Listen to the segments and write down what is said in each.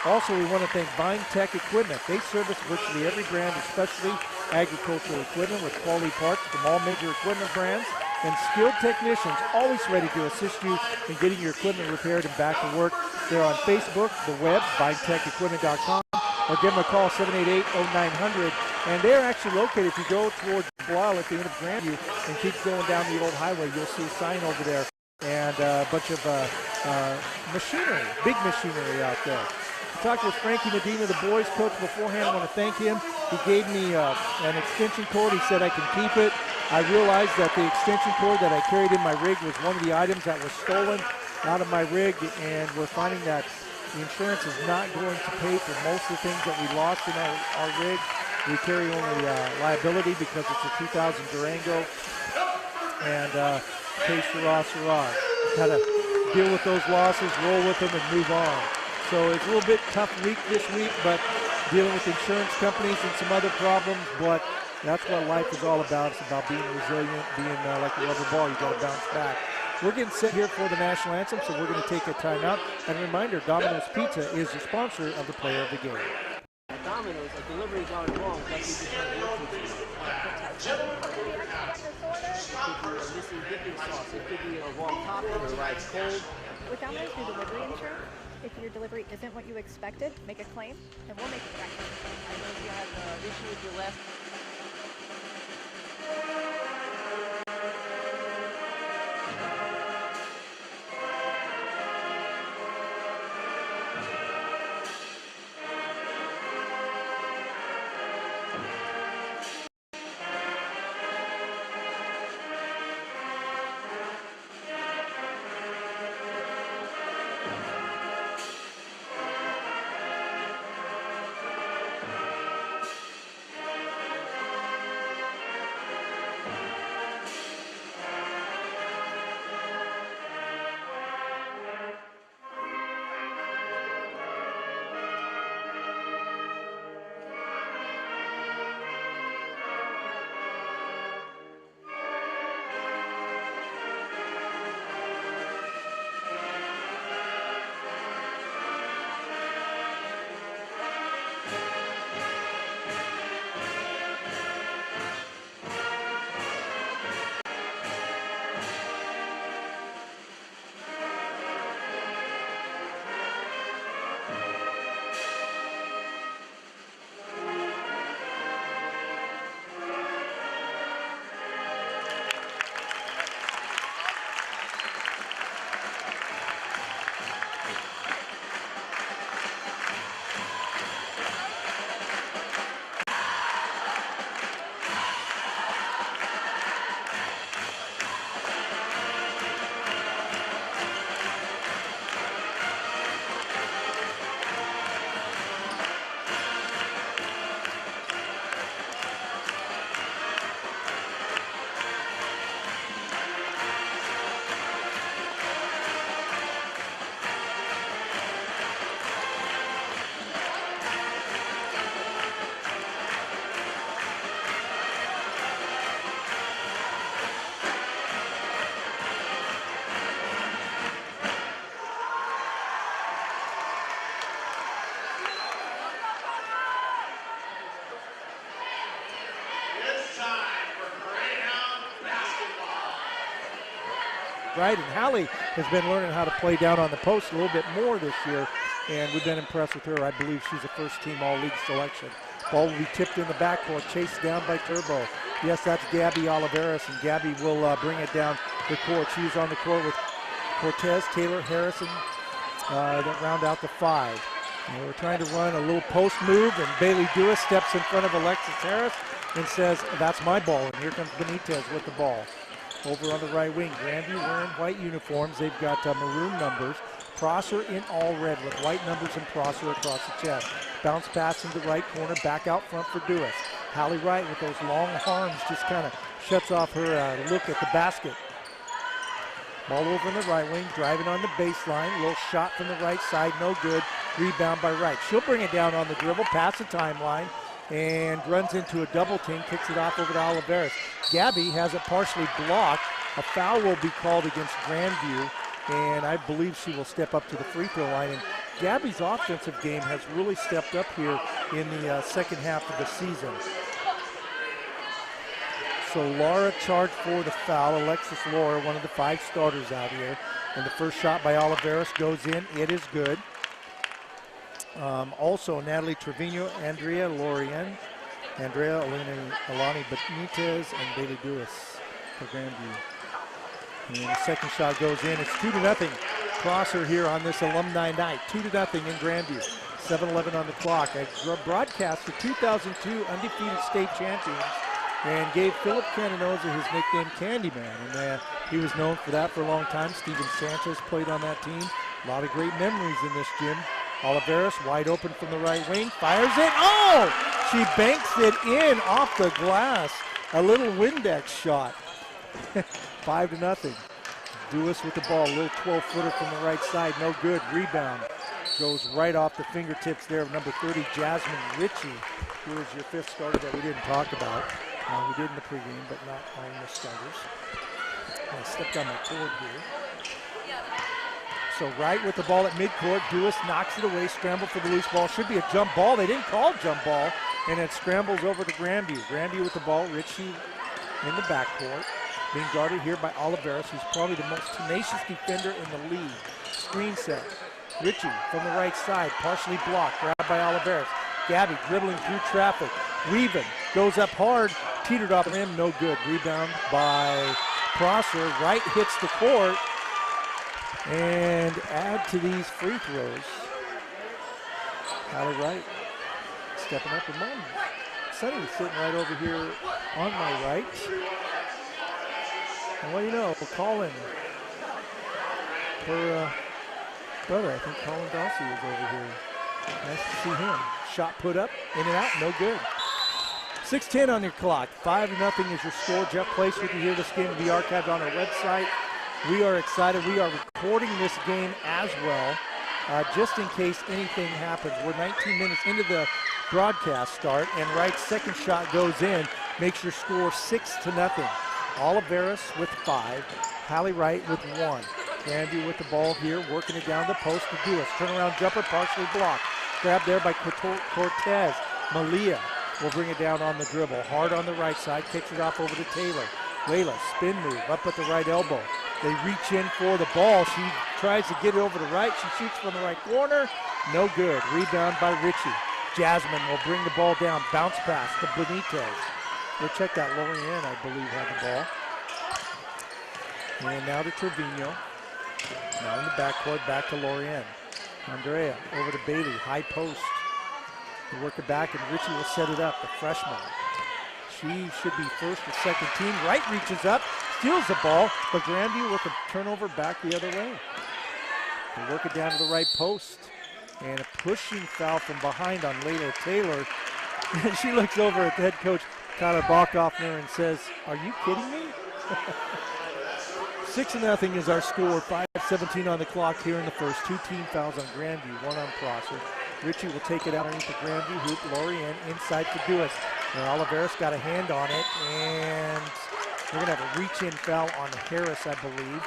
Also, we want to thank Vine Tech Equipment. They service virtually every brand, especially agricultural equipment, with quality parts from all major equipment brands, and skilled technicians always ready to assist you in getting your equipment repaired and back to work. They're on Facebook, the web, VineTechEquipment.com, or give them a call, 788-0900. And they're actually located, if you go towards Blau at the end of Grandview and keep going down the old highway, you'll see a sign over there and a bunch of machinery, big machinery out there. I talked with Frankie Medina, the boys coach, beforehand. I want to thank him. He gave me an extension cord. He said I can keep it. I realized that the extension cord that I carried in my rig was one of the items that was stolen out of my rig, and we're finding that the insurance is not going to pay for most of the things that we lost in our rig. We carry only liability because it's a 2000 Durango, and case Syrah. Got to deal with those losses, roll with them, and move on. So it's a little bit tough week this week, but dealing with insurance companies and some other problems, but that's what life is all about. It's about being resilient, being like a rubber ball. You got to bounce back. We're getting set here for the national anthem, so we're going to take a timeout. And a reminder, Domino's Pizza is the sponsor of the player of the game. At Domino's, a delivery gone wrong, like we just had your pizza. It could be a missing dipping sauce. It could be a wrong topping or right cold. With Domino's new delivery insurance, if your delivery isn't what you expected, make a claim, and we'll make it right. I know you had an issue with your last. Right, and Hallie has been learning how to play down on the post a little bit more this year, and we've been impressed with her. I believe she's a first-team all-league selection. Ball will be tipped in the backcourt, chased down by Turbo. Yes, that's Gabby Oliveras, and Gabby will bring it down the court. She's on the court with Cortez, Taylor, Harrison that round out the five. And we're trying to run a little post move, and Bailey Dewis steps in front of Alexis Harris and says, that's my ball, and here comes Benitez with the ball. Over on the right wing, Grandview wearing white uniforms. They've got maroon numbers. Prosser in all red with white numbers and Prosser across the chest. Bounce pass in the right corner, back out front for Dewis. Hallie Wright with those long arms just kind of shuts off her look at the basket. Ball over in the right wing, driving on the baseline. Little shot from the right side, no good. Rebound by Wright. She'll bring it down on the dribble, past the timeline, and runs into a double team, kicks it off over to Oliveras. Gabby has it partially blocked. A foul will be called against Grandview, and I believe she will step up to the free throw line and Gabby's offensive game has really stepped up here in the second half of the season. So Laura charged for the foul. Alexis Laura, one of the 5 starters out here. And the first shot by Oliveros goes in. It is good. Also, Natalie Trevino, Andrea Lorien, Andrea Alani Benitez, and Bailey Dewis for Grandview. And the second shot goes in. It's 2-0. Crosser here on this alumni night. 2-0 in Grandview. 7:11 on the clock. I broadcast the 2002 undefeated state champions and gave Philip Canonosa his nickname Candyman. And he was known for that for a long time. Steven Sanchez played on that team. A lot of great memories in this gym. Oliveros wide open from the right wing. Fires it. Oh! She banks it in off the glass. A little Windex shot. 5-0. Dewis with the ball. A little 12-footer from the right side. No good. Rebound. Goes right off the fingertips there of number 30, Jasmine Ritchie, who is your 5th starter that we didn't talk about. We did in the pregame, but not on the starters. I stepped on my cord here. So Wright with the ball at midcourt. Dewis knocks it away, scramble for the loose ball. Should be a jump ball. They didn't call jump ball, and it scrambles over to Grandview. Grandview with the ball. Ritchie in the backcourt. Being guarded here by Oliveros, who's probably the most tenacious defender in the league. Screen set. Ritchie from the right side, partially blocked. Grabbed by Oliveros. Gabby dribbling through traffic. Weaving. Goes up hard. Teetered off him. No good. Rebound by Prosser. Wright hits the court. And add to these free throws. Hallie Wright stepping up with mom. Sunny's sitting right over here on my right. And what do you know, Colin, her brother, I think Colin Dawsey is over here. Nice to see him. Shot put up, in and out, no good. 6:10 on your clock. 5-0 is your score. Jeff Place with you here. This game will be archived on our website. We are excited. We are recording this game as well, just in case anything happens. We're 19 minutes into the broadcast start, and Wright's second shot goes in, makes your score 6-0. Oliveros with 5, Hallie Wright with 1. Grandview with the ball here, working it down the post to Dewis. Turnaround jumper, partially blocked. Grabbed there by Cortez. Malia will bring it down on the dribble. Hard on the right side, kicks it off over to Taylor. Layla, spin move, up at the right elbow. They reach in for the ball. She tries to get it over to right. She shoots from the right corner. No good. Rebound by Ritchie. Jasmine will bring the ball down. Bounce pass to Benitez. We'll check that. Lorianne, I believe, had the ball. And now to Trevino. Now in the backcourt, back to Lorianne. Andrea over to Bailey. High post. They work it back, and Ritchie will set it up, the freshman. She should be first or second team. Wright reaches up, steals the ball, but Grandview with a turnover back the other way. They work it down to the right post. And a pushing foul from behind on Layla Taylor. And she looks over at the head coach, Tyler Bachhoffner, and says, "Are you kidding me?" 6-0 is our score. 5:17 on the clock here in the first. 2 team fouls on Grandview, 1 on Prosser. Ritchie will take it out underneath the Grandview hoop. Lorianne inside to Dewis. And Oliveros got a hand on it, and we're going to have a reach-in foul on Harris, I believe.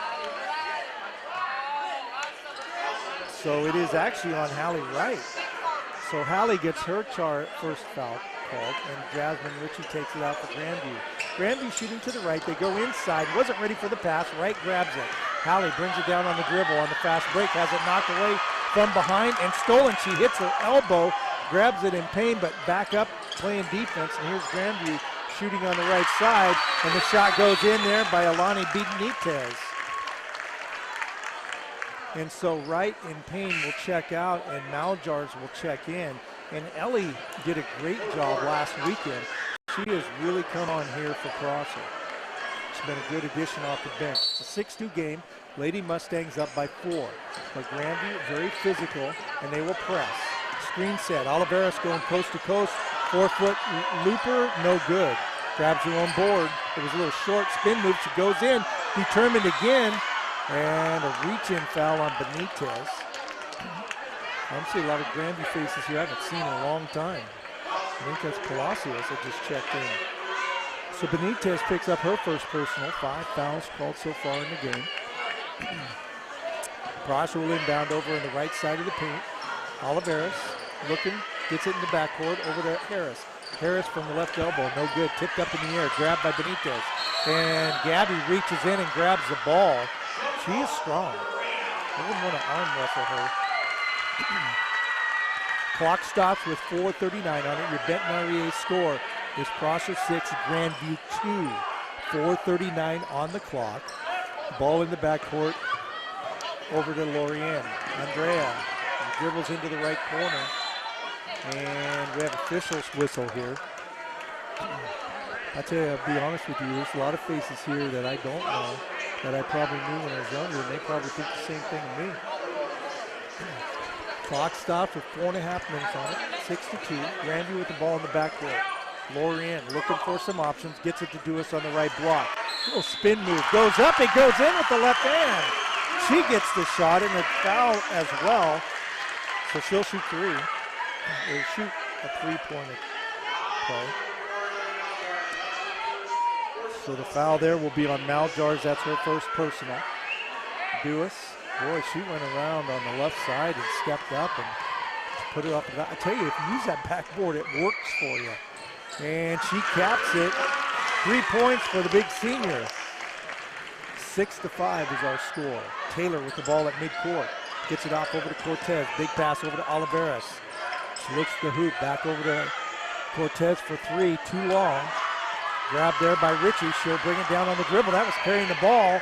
So it is actually on Hallie Wright. So Hallie gets her first foul called, and Jasmine Ritchie takes it out for Grandview. Grandview shooting to the right. They go inside. Wasn't ready for the pass. Wright grabs it. Hallie brings it down on the dribble on the fast break. Has it knocked away from behind and stolen. She hits her elbow, grabs it in pain, but back up playing defense. And here's Grandview shooting on the right side, and the shot goes in there by Alani Benitez. And so Wright in pain will check out, and Maljars will check in. And Ellie did a great job last weekend. She has really come on here for Prosser. She's been a good addition off the bench. It's a 6-2 game. Lady Mustangs up by 4. But Grandview very physical, and they will press. Screen set. Oliveros going coast to coast. 4-foot looper, no good. Grabs her on board. It was a little short spin move. She goes in, determined again. And a reach-in foul on Benitez. I'm seeing a lot of Grandview faces here I haven't seen in a long time. I think that's Palacios that just checked in. So Benitez picks up her first personal. 5 fouls called so far in the game. Prosser will inbound over on the right side of the paint. Oliveris looking, gets it in the backcourt over to Harris. Harris from the left elbow, no good. Tipped up in the air, grabbed by Benitez. And Gabby reaches in and grabs the ball. She is strong. I wouldn't want to arm wrestle her. Clock stops with 4:39 on it. Your Benton REA score is Prosser 6, Grandview 2. 4:39 on the clock. Ball in the backcourt over to Lorianne. Andrea dribbles into the right corner. And we have officials whistle here. I tell you, I'll be honest with you, there's a lot of faces here that I don't know, that I probably knew when I was younger, and they probably think the same thing of me. Clock stops with 4.5 minutes on it, 6-2. Grandview with the ball in the backcourt. Lorianne looking for some options, gets it to Dewis on the right block. Little spin move, goes up, it goes in with the left hand. She gets the shot and a foul as well, so she'll shoot three. Or shoot a three-pointer play. So the foul there will be on Maljars. That's her first personal. Dewis, boy, she went around on the left side and stepped up and put it up. I tell you, if you use that backboard, it works for you. And she caps it. 3 points for the big senior. 6-5 is our score. Taylor with the ball at midcourt. Gets it off over to Cortez. Big pass over to Oliveris. She looks to the hoop, back over to Cortez for three, too long. Grabbed there by Ritchie, she'll bring it down on the dribble. That was carrying the ball,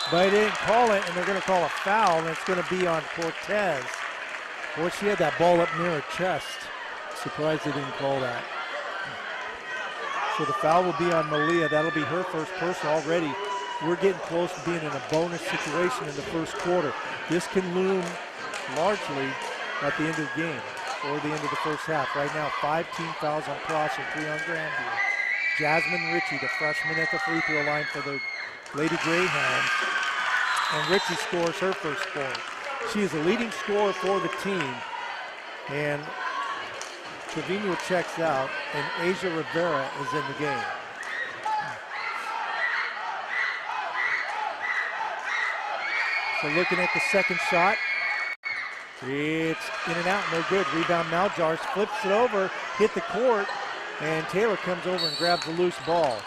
but they didn't call it, and they're gonna call a foul, and it's gonna be on Cortez. Boy, she had that ball up near her chest. Surprised they didn't call that. So the foul will be on Malia. That'll be her first personal already. We're getting close to being in a bonus situation in the first quarter. This can loom largely at the end of the game, or the end of the first half. Right now, 5 team fouls on Prosser, 3 on Grandview. Jasmine Ritchie, the freshman at the free throw line for the Lady Greyhound. And Ritchie scores her first point. She is a leading scorer for the team. And Trevino checks out, and Asia Rivera is in the game. So looking at the second shot, it's in and out, no good. Rebound Maljars, flips it over, hit the court, and Taylor comes over and grabs the loose ball.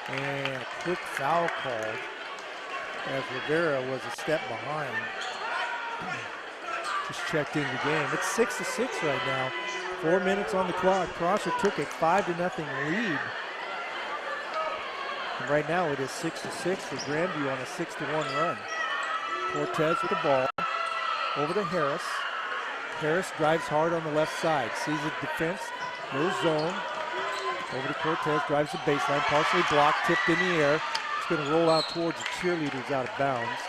And a quick foul called as Rivera was a step behind. Just checked in the game. It's 6-6 right now. 4 minutes on the clock. Prosser took a 5-0 lead. And right now it is 6-6 for Grandview on a 6-1 run. Cortez with the ball. Over to Harris. Harris drives hard on the left side. Sees the defense. No zone. Over to Cortez. Drives the baseline. Partially blocked. Tipped in the air. It's going to roll out towards the cheerleaders out of bounds.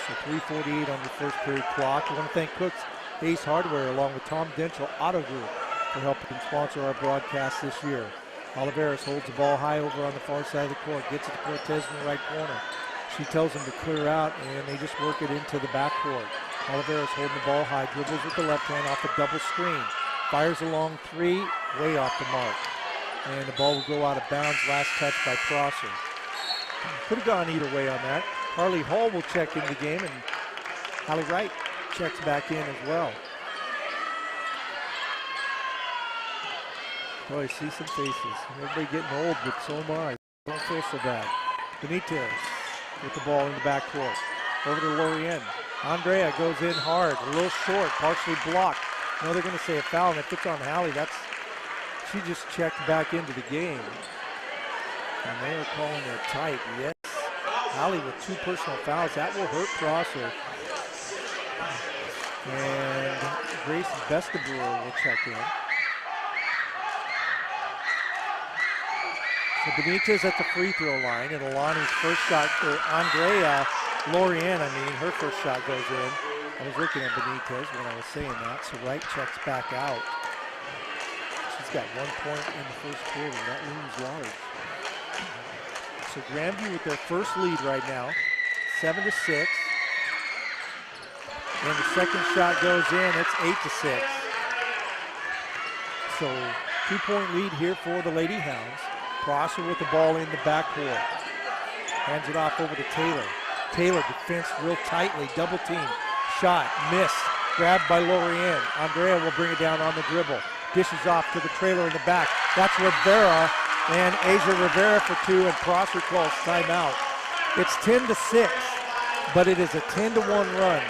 So 3:48 on the first period clock. I want to thank Cook's Ace Hardware along with Tom Denchel Auto Group for helping sponsor our broadcast this year. Oliveris holds the ball high over on the far side of the court. Gets it to Cortez in the right corner. She tells him to clear out, and they just work it into the backcourt. Oliveris holding the ball high, dribbles with the left hand off a double screen. Fires a long three, way off the mark. And the ball will go out of bounds, last touch by Prosser. Could have gone either way on that. Harley Hall will check in the game, and Hallie Wright checks back in as well. Boy, I see some faces. Everybody getting old, but so am I. Don't feel so bad. Benitez with the ball in the backcourt. Over to Lorianne. Andrea goes in hard, a little short, partially blocked. Now they're going to say a foul, and if it's on Hallie, she just checked back into the game. And they are calling it tight, yes. Hallie with 2 personal fouls, that will hurt Prosser. And Grace Bestabur will check in. So Benitez at the free throw line, and Alani's first shot, or Andrea Lorianne, her first shot goes in. I was looking at Benitez when I was saying that, so Wright checks back out. She's got 1 point in the first quarter. That looms large. So Grandview with their first lead right now, 7-6. And the second shot goes in, it's 8-6. So 2-point lead here for the Lady Hounds. Prosser with the ball in the backcourt. Hands it off over to Taylor. Taylor defense real tightly, double team. Shot, missed. Grabbed by Lorien. Andrea will bring it down on the dribble. Dishes off to the trailer in the back. That's Rivera, and Asia Rivera for two, and Prosser calls timeout. It's 10-6, but it is a 10-1 run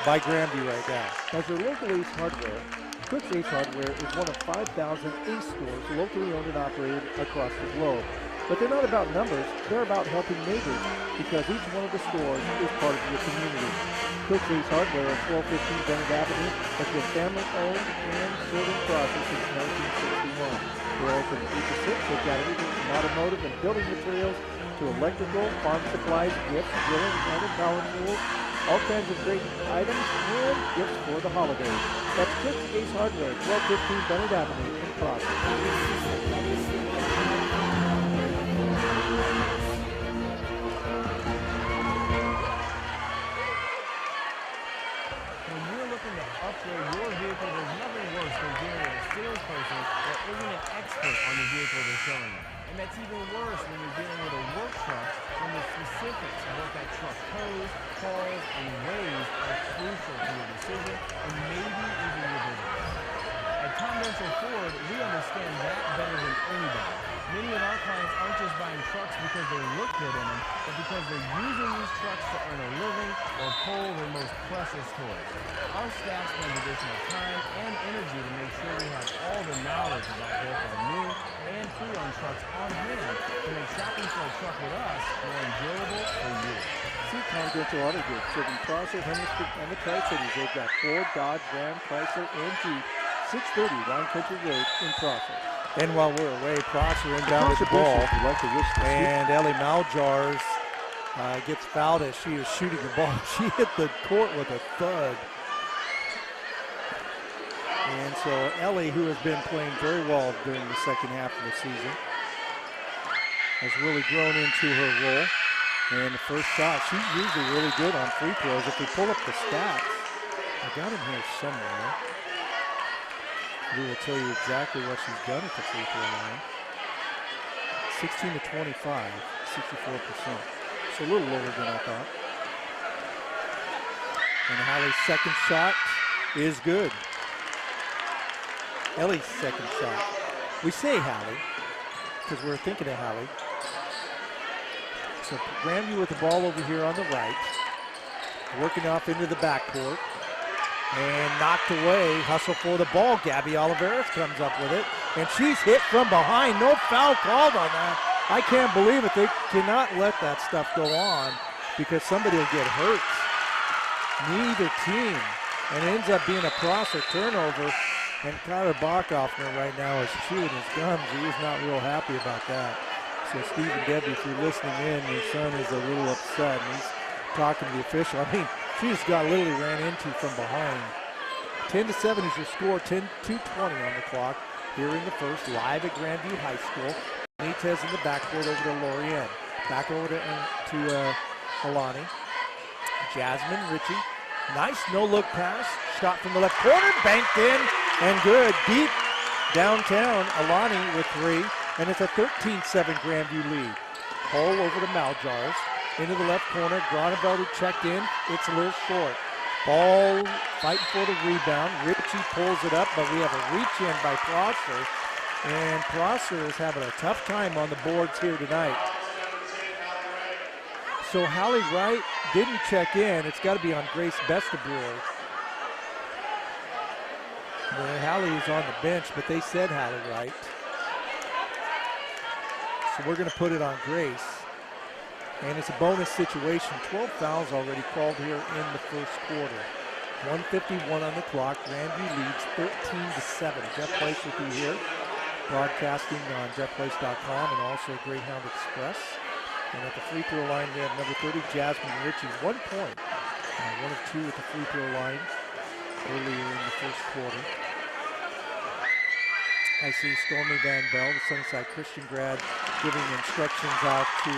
by Grandview right now. As your local Ace Hardware, Cook's Ace Hardware is one of 5,000 Ace stores locally owned and operated across the globe. But they're not about numbers, they're about helping neighbors, because each one of the stores is part of your community. Cook's Ace Hardware at 1215 Bennett Avenue has been family-owned and serving process since 1961. They're open 8 to 6. They've got everything from automotive and building materials to electrical, farm supplies, gifts, drilling, and power tools, all kinds of great items and gifts for the holidays. That's Cook's Ace Hardware, 1215 Bennett Avenue in Prosser. Upgrade your vehicle, there's nothing worse than dealing with a salesperson that isn't an expert on the vehicle they're selling you. And that's even worse when you're dealing with a work truck when the specifics of what that truck tows, hauls, and weighs are crucial to your decision and maybe even your business. At Tom Rental Ford, we understand that better than anybody. Many of our clients aren't just buying trucks because they look good in them, but because they're using these trucks to earn a living or pull their most precious toys. Our staff spends additional time and energy to make sure we have all the knowledge about both our new and pre-owned trucks on hand to make shopping for a truck with us more enjoyable for you. See Tom Rental Auto Group, serving Prosser, Hendersonville, and the Tri-Cities. They've got Ford, Dodge, Ram, Chrysler, and Jeep. 630 Line Country Road in Prosser. And while we're away, Prosser inbounded the ball, and Ellie Maljars gets fouled as she is shooting the ball. She hit the court with a thud. And so Ellie, who has been playing very well during the second half of the season, has really grown into her role. And the first shot, she's usually really good on free throws. If we pull up the stats, I got them here somewhere. We will tell you exactly what she's done at the free throw line. 16 to 25, 64%. So a little lower than I thought. And Hallie's second shot is good. Ellie's second shot. We say Hallie because we're thinking of Hallie. So Grandview with the ball over here on the right, working off into the backcourt. And knocked away, hustle for the ball. Gabby Oliveras comes up with it, and she's hit from behind. No foul called on that. I can't believe it. They cannot let that stuff go on because somebody will get hurt. Neither team. And it ends up being a Prosser turnover, and Kyler Bachhoffner right now is chewing his gums. He is not real happy about that. So Steve and Debbie, if you're listening in, your son is a little upset, and he's talking to the official. I mean, she just got literally ran into from behind. 10-7 is your score, 2:20 on the clock here in the first, live at Grandview High School. Benitez in the backcourt over to Lorien. Back over to Alani. Jasmine Ritchie. Nice no-look pass. Shot from the left corner, banked in, and good. Deep downtown, Alani with three, and it's a 13-7 Grandview lead. Hole over to Maljars. Into the left corner, Groneveld checked in. It's a little short. Ball fighting for the rebound. Ritchie pulls it up, but we have a reach in by Prosser. And Prosser is having a tough time on the boards here tonight. So Hallie Wright didn't check in. It's got to be on Grace Bestabule. Hallie is on the bench, but they said Hallie Wright. So we're going to put it on Grace. And it's a bonus situation. 12 fouls already called here in the first quarter. 1:51 on the clock. Grandview leads 13-7. Jeff Place will be here, broadcasting on jeffplace.com and also Greyhound Express. And at the free throw line, we have number 30, Jasmine Ritchie. 1 point. 1 of 2 at the free throw line earlier in the first quarter. I see Stormy Van Bell, the Sunnyside Christian grad, giving instructions out to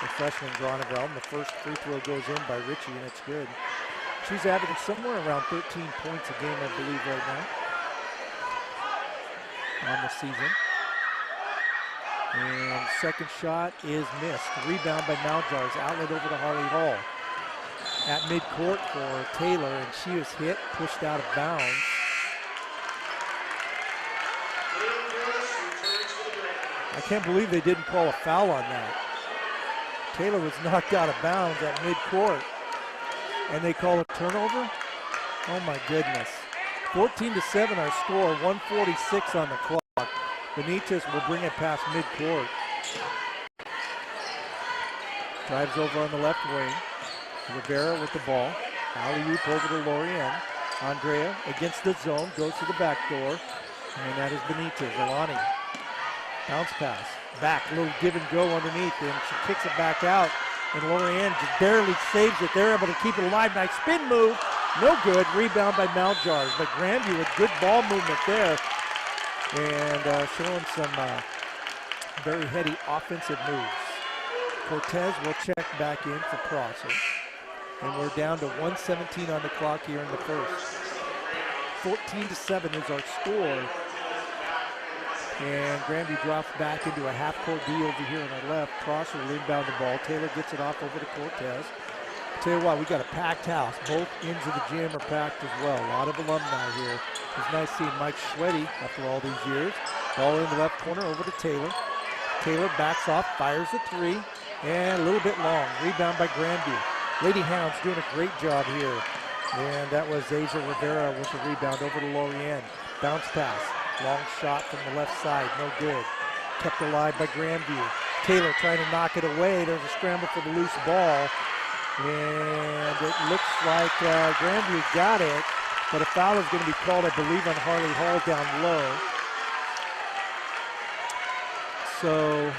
the freshman Groneveld. And the first free throw goes in by Ritchie, and it's good. She's averaging somewhere around 13 points a game, I believe, right now on the season. And second shot is missed. Rebound by Maljars. Outlet over to Harley Hall. at midcourt for Taylor, and she was hit, pushed out of bounds. I can't believe they didn't call a foul on that. Taylor was knocked out of bounds at midcourt, and they call a turnover? Oh my goodness. 14-7 our score, 1:46 on the clock. Benitez will bring it past midcourt. Drives over on the left wing. Rivera with the ball. Alley-oop over to Lorienne. Andrea against the zone, goes to the back door. And that is Benitez. Alani. Bounce pass. Back, a little give and go underneath. And she kicks it back out. And Lorienne just barely saves it. They're able to keep it alive. Nice spin move. No good. Rebound by Maljars. But Grandview with good ball movement there. And showing some very heady offensive moves. Cortez will check back in for Prosser. And we're down to 1:17 on the clock here in the first. 14-7 is our score. And Grandview drops back into a half-court D over here on our left. Prosser will inbound the ball. Taylor gets it off over to Cortez. Tell you what, we got a packed house. Both ends of the gym are packed as well. A lot of alumni here. It's nice seeing Mike Schweddy after all these years. Ball in the left corner over to Taylor. Taylor backs off, fires a three, and a little bit long. Rebound by Grandview. Lady Hounds doing a great job here. And that was Asia Rivera with the rebound over to Lorienne. Bounce pass. Long shot from the left side, no good. Kept alive by Grandview. Taylor trying to knock it away. There's a scramble for the loose ball. And it looks like Grandview got it, but a foul is going to be called, I believe, on Harley Hall down low. So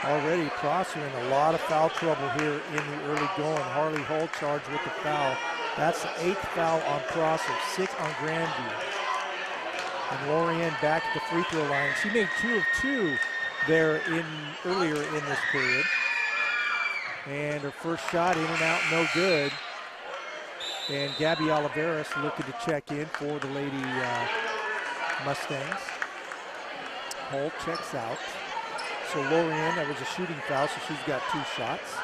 already Prosser in a lot of foul trouble here in the early going. Harley Hall charged with the foul. That's the 8th foul on Prosser, 6 on Grandview. And Lorienne back at the free throw line. She made 2 of 2 there earlier in this period. And her first shot in and out, no good. And Gabby Oliveras looking to check in for the Lady Mustangs. Hall checks out. So Lorienne, that was a shooting foul, so she's got 2 shots.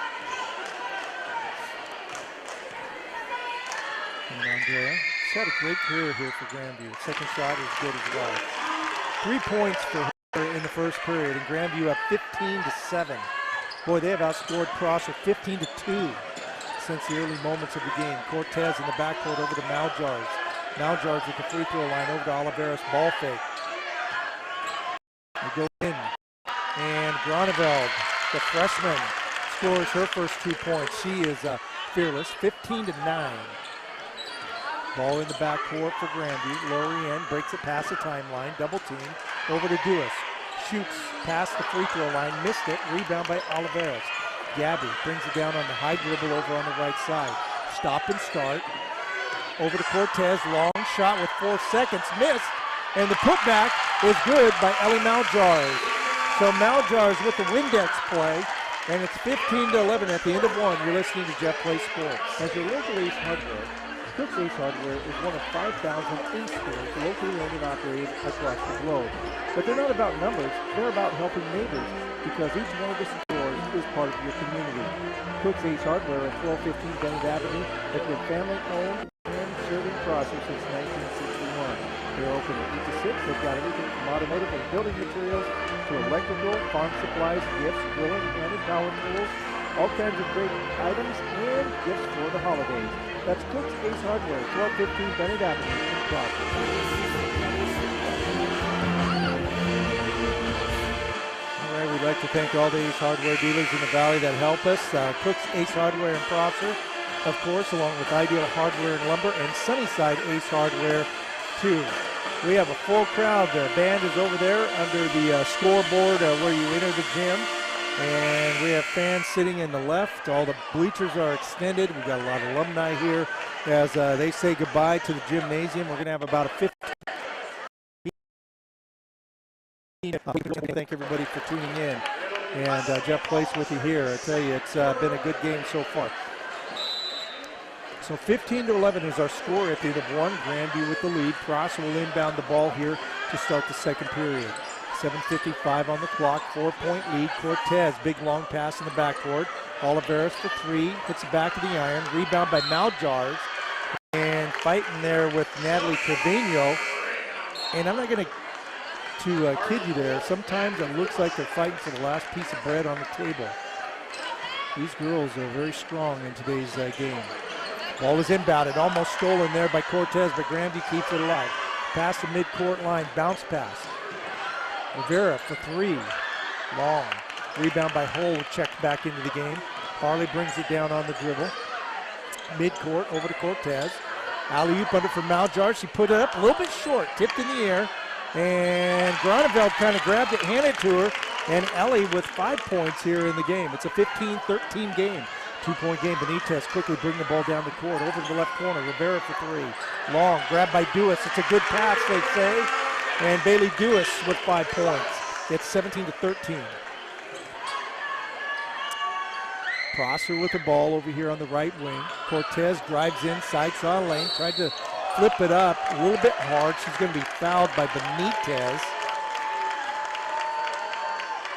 And Andrea, she's had a great career here for Grandview. Second shot is good as well. 3 points for her in the first period, and Grandview up 15-7. Boy, they have outscored Prosser 15-2 since the early moments of the game. Cortez in the backcourt over to Maljars. Maljars at the free throw line over to Oliveras. Ball fake. They go in. And Groneveld, the freshman, scores her first 2 points. She is fearless, 15-9. Ball in the backcourt for Grandview. Lorienne breaks it past the timeline. Double team over to Duas. Shoots past the free throw line, missed it, rebound by Oliveras. Gabby brings it down on the high dribble over on the right side. Stop and start. Over to Cortez, long shot with 4 seconds, missed, and the putback is good by Ellie Maljars. So Maljars with the Windex play, and it's 15-11 at the end of 1. You're listening to Jeff Play Sports. As your local Ace Hardware, Cook's Ace Hardware is one of 5,000 Ace stores locally owned and operated across the globe. But they're not about numbers, they're about helping neighbors, because each one of the stores is part of your community. Cook's Ace Hardware at 1215 Bennett Avenue has been family-owned and serving Prosser since 1961. They're open at 8 to 6. They've got everything from automotive and building materials to electrical, farm supplies, gifts, grilling, and power tools. All kinds of great items and gifts for the holidays. That's Cook's Ace Hardware, 1215 Bennett Avenue in Prosser. All right, we'd like to thank all the Ace Hardware dealers in the Valley that help us. Cook's Ace Hardware in Prosser, of course, along with Ideal Hardware and Lumber and Sunnyside Ace Hardware, too. We have a full crowd. The band is over there under the scoreboard where you enter the gym. And we have fans sitting in the left. All the bleachers are extended. We've got a lot of alumni here as they say goodbye to the gymnasium. We're going to have about a 50. Thank everybody for tuning in. And Jeff Place with you here. I tell you, it's been a good game so far. So 15-11 is our score at the end of 1. Grandview with the lead. Prosser will inbound the ball here to start the second period. 7:55 on the clock, 4-point lead. Cortez, big long pass in the backcourt. Oliveris for three, hits the back of the iron, rebound by Maljars, and fighting there with Natalie Trevino. And I'm not going to kid you there, sometimes it looks like they're fighting for the last piece of bread on the table. These girls are very strong in today's game. Ball is inbounded, almost stolen there by Cortez, but Grandview keeps it alive. Past the midcourt line, bounce pass. Rivera for three, long. Rebound by Hull, checked back into the game. Harley brings it down on the dribble. Midcourt over to Cortez. Alley-oop under for Maljar. She put it up a little bit short, tipped in the air. And Groneveld kind of grabbed it, handed it to her. And Ellie with 5 points here in the game. It's a 15-13 game. 2-point game. Benitez quickly bring the ball down the court. Over to the left corner. Rivera for three. Long, grabbed by Dewis. It's a good pass, they say. And Bailey Dewis with 5 points. It's 17-13. Prosser with the ball over here on the right wing. Cortez drives inside, saw a lane, tried to flip it up a little bit hard. She's going to be fouled by Benitez.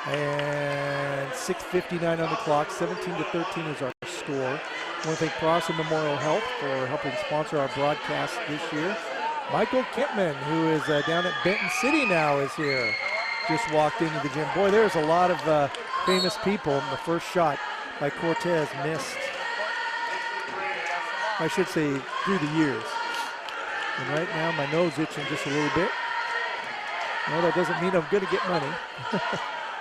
And 6:59 on the clock, 17-13 is our score. I want to thank Prosser Memorial Health for helping sponsor our broadcast this year. Michael Kentman, who is down at Benton City now, is here. Just walked into the gym. Boy, there's a lot of famous people. And the first shot by Cortez missed. I should say through the years. And right now my nose itching just a little bit. No, that doesn't mean I'm going to get money.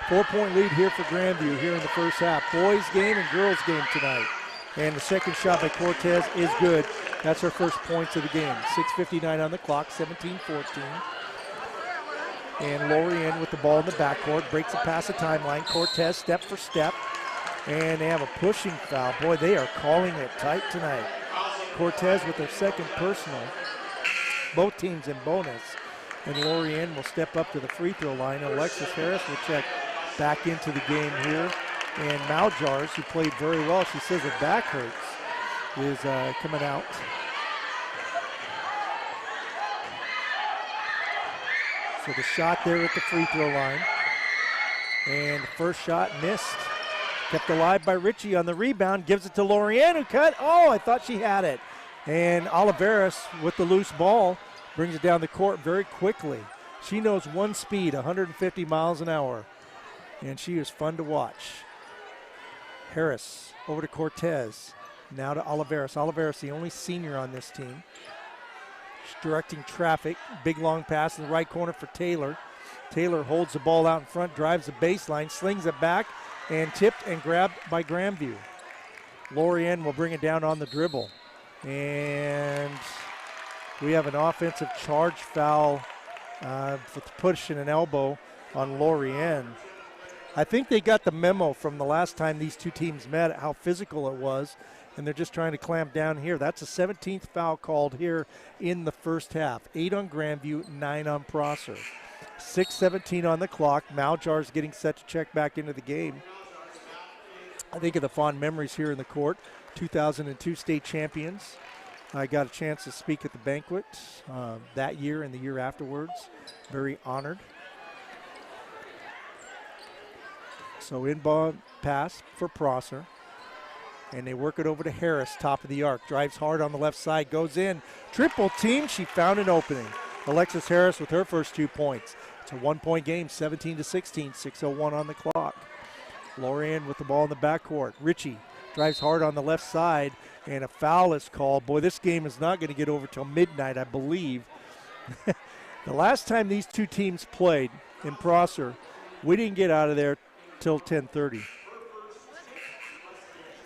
4-point lead here for Grandview here in the first half. Boys game and girls game tonight. And the second shot by Cortez is good. That's her first points of the game. 6:59 on the clock, 17-14. And Lorien with the ball in the backcourt, breaks it past the timeline. Cortez step for step. And they have a pushing foul. Boy, they are calling it tight tonight. Cortez with their second personal. Both teams in bonus. And Lorien will step up to the free throw line. Alexis Harris will check back into the game here. And Maljars, who played very well, she says her back hurts, is coming out. So the shot there at the free throw line. And the first shot missed. Kept alive by Ritchie on the rebound. Gives it to Lorien, who cut. Oh, I thought she had it. And Oliveris with the loose ball brings it down the court very quickly. She knows one speed, 150 miles an hour. And she is fun to watch. Harris over to Cortez. Now to Oliveris. Oliveris, the only senior on this team. She's directing traffic. Big long pass in the right corner for Taylor. Taylor holds the ball out in front, drives the baseline, slings it back, and tipped and grabbed by Grandview. Lorien will bring it down on the dribble. And we have an offensive charge foul for pushing an elbow on Lorien. I think they got the memo from the last time these two teams met, how physical it was, and they're just trying to clamp down here. That's the 17th foul called here in the first half. 8 on Grandview, 9 on Prosser. 6:17 on the clock. Maljar's getting set to check back into the game. I think of the fond memories here in the court. 2002 state champions. I got a chance to speak at the banquet that year and the year afterwards. Very honored. So inbound pass for Prosser. And they work it over to Harris, top of the arc. Drives hard on the left side, goes in. Triple team, she found an opening. Alexis Harris with her first 2 points. It's a 1-point game, 17-16, 6:01 on the clock. Lorien with the ball in the backcourt. Ritchie drives hard on the left side, and a foul is called. Boy, this game is not going to get over till midnight, I believe. The last time these two teams played in Prosser, we didn't get out of there till 10:30.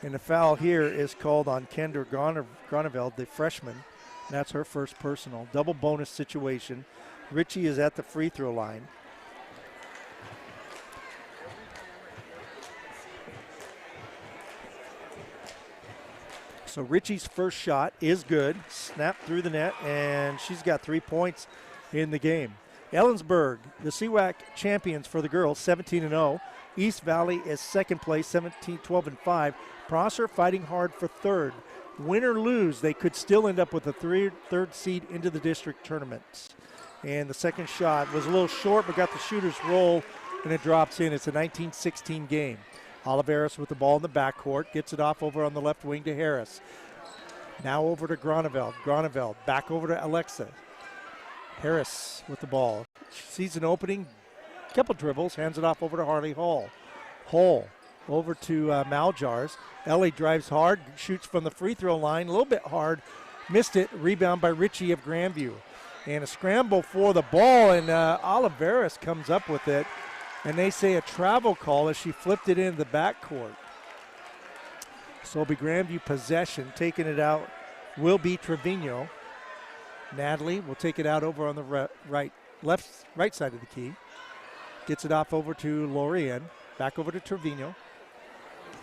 And the foul here is called on Kendra Groneveld, the freshman. That's her first personal. Double bonus situation. Ritchie is at the free throw line. So Ritchie's first shot is good. Snapped through the net, and she's got 3 points in the game. Ellensburg, the CWAC champions for the girls, 17-0. East Valley is second place, 12-5. Prosser fighting hard for third. Win or lose, they could still end up with a third seed into the district tournament. And the second shot was a little short, but got the shooter's roll, and it drops in. It's a 19-16 game. Oliveris with the ball in the backcourt, gets it off over on the left wing to Harris. Now over to Grandview. Grandview back over to Alexa. Harris with the ball. Sees an opening, couple dribbles, hands it off over to Harley Hall. Hall over to Maljars. Ellie drives hard, shoots from the free throw line, a little bit hard, missed it. Rebound by Ritchie of Grandview. And a scramble for the ball, and Oliveris comes up with it. And they say a travel call as she flipped it into the backcourt. So it'll be Grandview possession. Taking it out will be Trevino. Natalie will take it out over on the right side of the key. Gets it off over to Lorian. Back over to Trevino.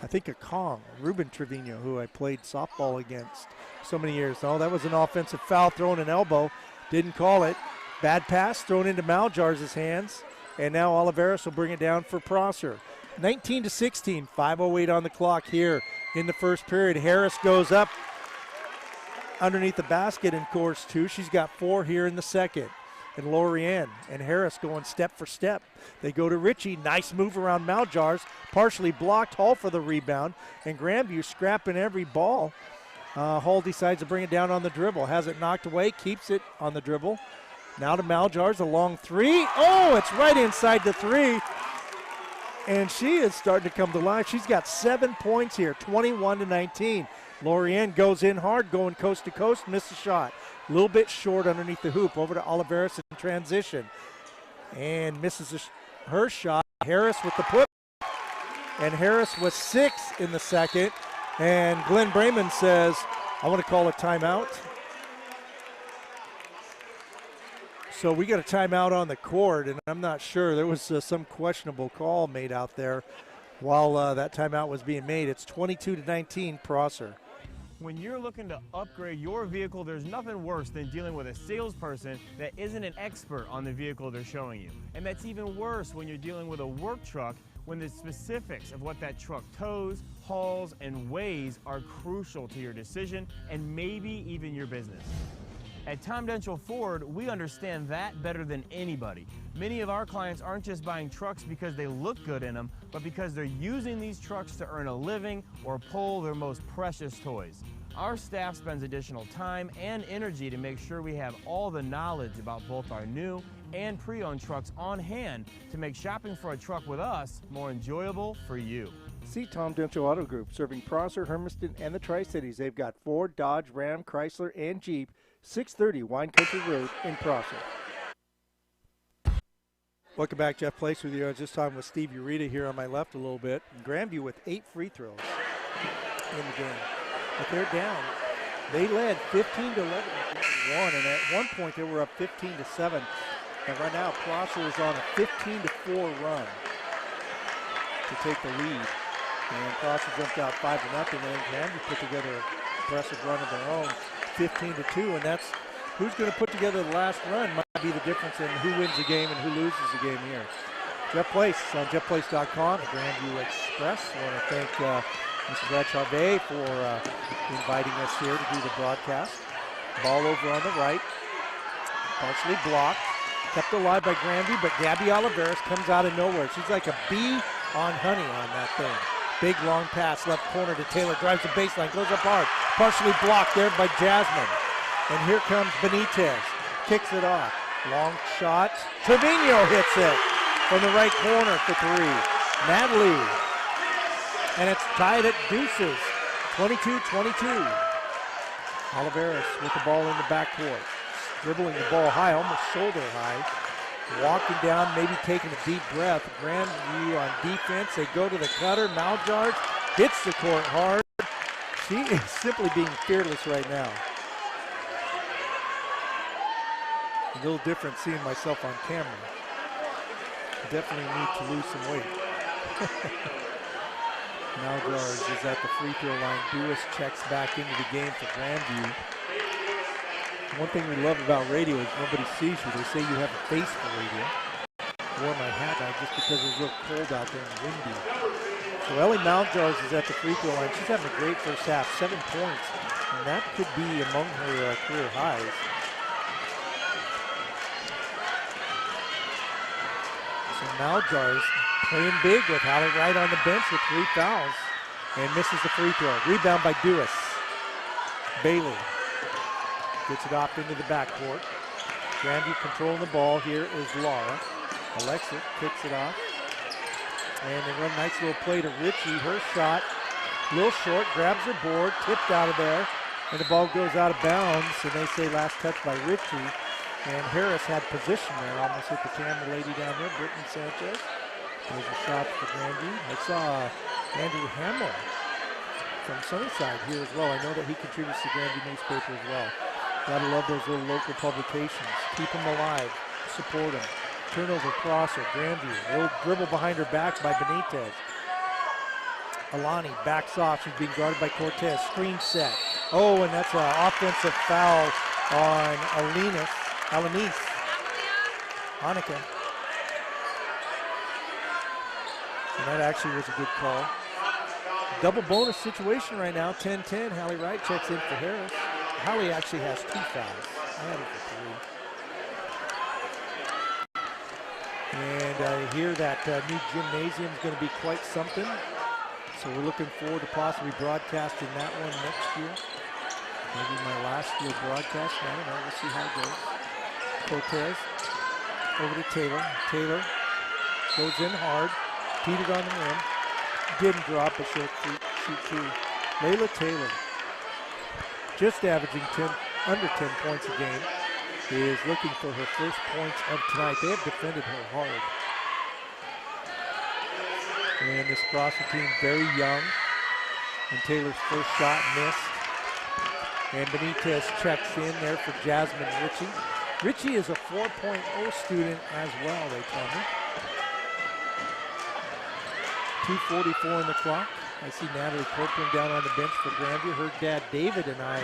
I think a Kong, Ruben Trevino, who I played softball against so many years. Oh, that was an offensive foul, throwing an elbow. Didn't call it. Bad pass thrown into Maljars' hands. And now Oliveris will bring it down for Prosser. 19-16, 5:08 on the clock here in the first period. Harris goes up underneath the basket in course 2. She's got 4 here in the second. And Lorianne and Harris going step for step. They go to Ritchie. Nice move around Maljars. Partially blocked. Hall for the rebound. And Grandview scrapping every ball. Hall decides to bring it down on the dribble. Has it knocked away. Keeps it on the dribble. Now to Maljars. A long 3. Oh, it's right inside the 3. And she is starting to come to life. She's got 7 points here. 21-19. Lorianne goes in hard. Going coast to coast. Missed the shot. A little bit short underneath the hoop. Over to Oliveris in transition. And misses her shot. Harris with the put. And Harris was 6 in the second. And Glenn Brayman says, I want to call a timeout. So we got a timeout on the court, and I'm not sure. There was some questionable call made out there while that timeout was being made. It's 22-19, Prosser. When you're looking to upgrade your vehicle, there's nothing worse than dealing with a salesperson that isn't an expert on the vehicle they're showing you. And that's even worse when you're dealing with a work truck when the specifics of what that truck tows, hauls, and weighs are crucial to your decision and maybe even your business. At Tom Denchel Ford, we understand that better than anybody. Many of our clients aren't just buying trucks because they look good in them, but because they're using these trucks to earn a living or pull their most precious toys. Our staff spends additional time and energy to make sure we have all the knowledge about both our new and pre-owned trucks on hand to make shopping for a truck with us more enjoyable for you. See Tom Denchel Auto Group, serving Prosser, Hermiston, and the Tri-Cities. They've got Ford, Dodge, Ram, Chrysler, and Jeep. 630 Wine Country Road in Prosser. Welcome back. Jeff Place with you. I was just talking with Steve Ureta here on my left a little bit. And Grandview with 8 free throws in the game. But they're down. They led 15-11 and at one point they were up 15-7. And right now Prosser is on a 15-4 run to take the lead. And Prosser jumped out 5-0, and then Grandview put together an impressive run of their own. 15-2, and that's who's going to put together the last run might be the difference in who wins the game and who loses the game here. Jeff Place on jeffplace.com, the Grandview Express. I want to thank Mr. Brad Charvet for inviting us here to do the broadcast. Ball over on the right, partially blocked, kept alive by Grandview, but Gabby Oliveris comes out of nowhere. She's like a bee on honey on that thing. Big long pass, left corner to Taylor, drives the baseline, goes up hard, partially blocked there by Jasmine. And here comes Benitez, kicks it off. Long shot, Trevino hits it from the right corner for 3. Natalie, and it's tied at deuces, 22-22. Oliveris with the ball in the backcourt, dribbling the ball high, almost shoulder high. Walking down, maybe taking a deep breath. Grandview on defense. They go to the cutter. Maljard hits the court hard. She is simply being fearless right now. A little different seeing myself on camera. Definitely need to lose some weight. Maljard is at the free throw line. Dewis checks back into the game for Grandview. One thing we love about radio is nobody sees you. They say you have a face for radio. I wore my hat out just because it was real cold out there and windy. So Ellie Maljars is at the free throw line. She's having a great first half, 7 points. And that could be among her career highs. So Maljars playing big with Hallie Wright on the bench with 3 fouls and misses the free throw. Rebound by Dewis. Bailey gets it off into the backcourt. Grandview controlling the ball. Here is Laura. Alexa kicks it off. And they run a nice little play to Ritchie. Her shot, a little short, grabs her board, tipped out of there, and the ball goes out of bounds. And they say last touch by Ritchie. And Harris had position there, almost hit the camera lady down there, Brittany Sanchez. There's a shot for Grandview. I saw Andrew Hamill from Sunnyside here as well. I know that he contributes to Grandview newspaper as well. Gotta love those little local publications. Keep them alive, support them. Turnover crosser, Grandview. A little dribble behind her back by Benitez. Alani backs off. She's being guarded by Cortez. Screen set. Oh, and that's an offensive foul on Alanis. Hanukkah. And that actually was a good call. Double bonus situation right now, 10-10. Hallie Wright checks in for Harris. Hallie actually has 2 fouls. I had it for 3. And I hear that new gymnasium is going to be quite something. So we're looking forward to possibly broadcasting that one next year. Maybe my last year broadcast. I don't know. We'll see how it goes. Cortez over to Taylor. Taylor goes in hard. Teetered on the rim. Didn't drop, but she'll shoot 2. Layla Taylor, just averaging under 10 points a game, is looking for her first points of tonight. They have defended her hard. And this Prosser team very young. And Taylor's first shot missed. And Benitez checks in there for Jasmine Ritchie. Ritchie is a 4.0 student as well, they tell me. 2:44 on the clock. I see Natalie Copeland down on the bench for Grandview. Her dad, David, and I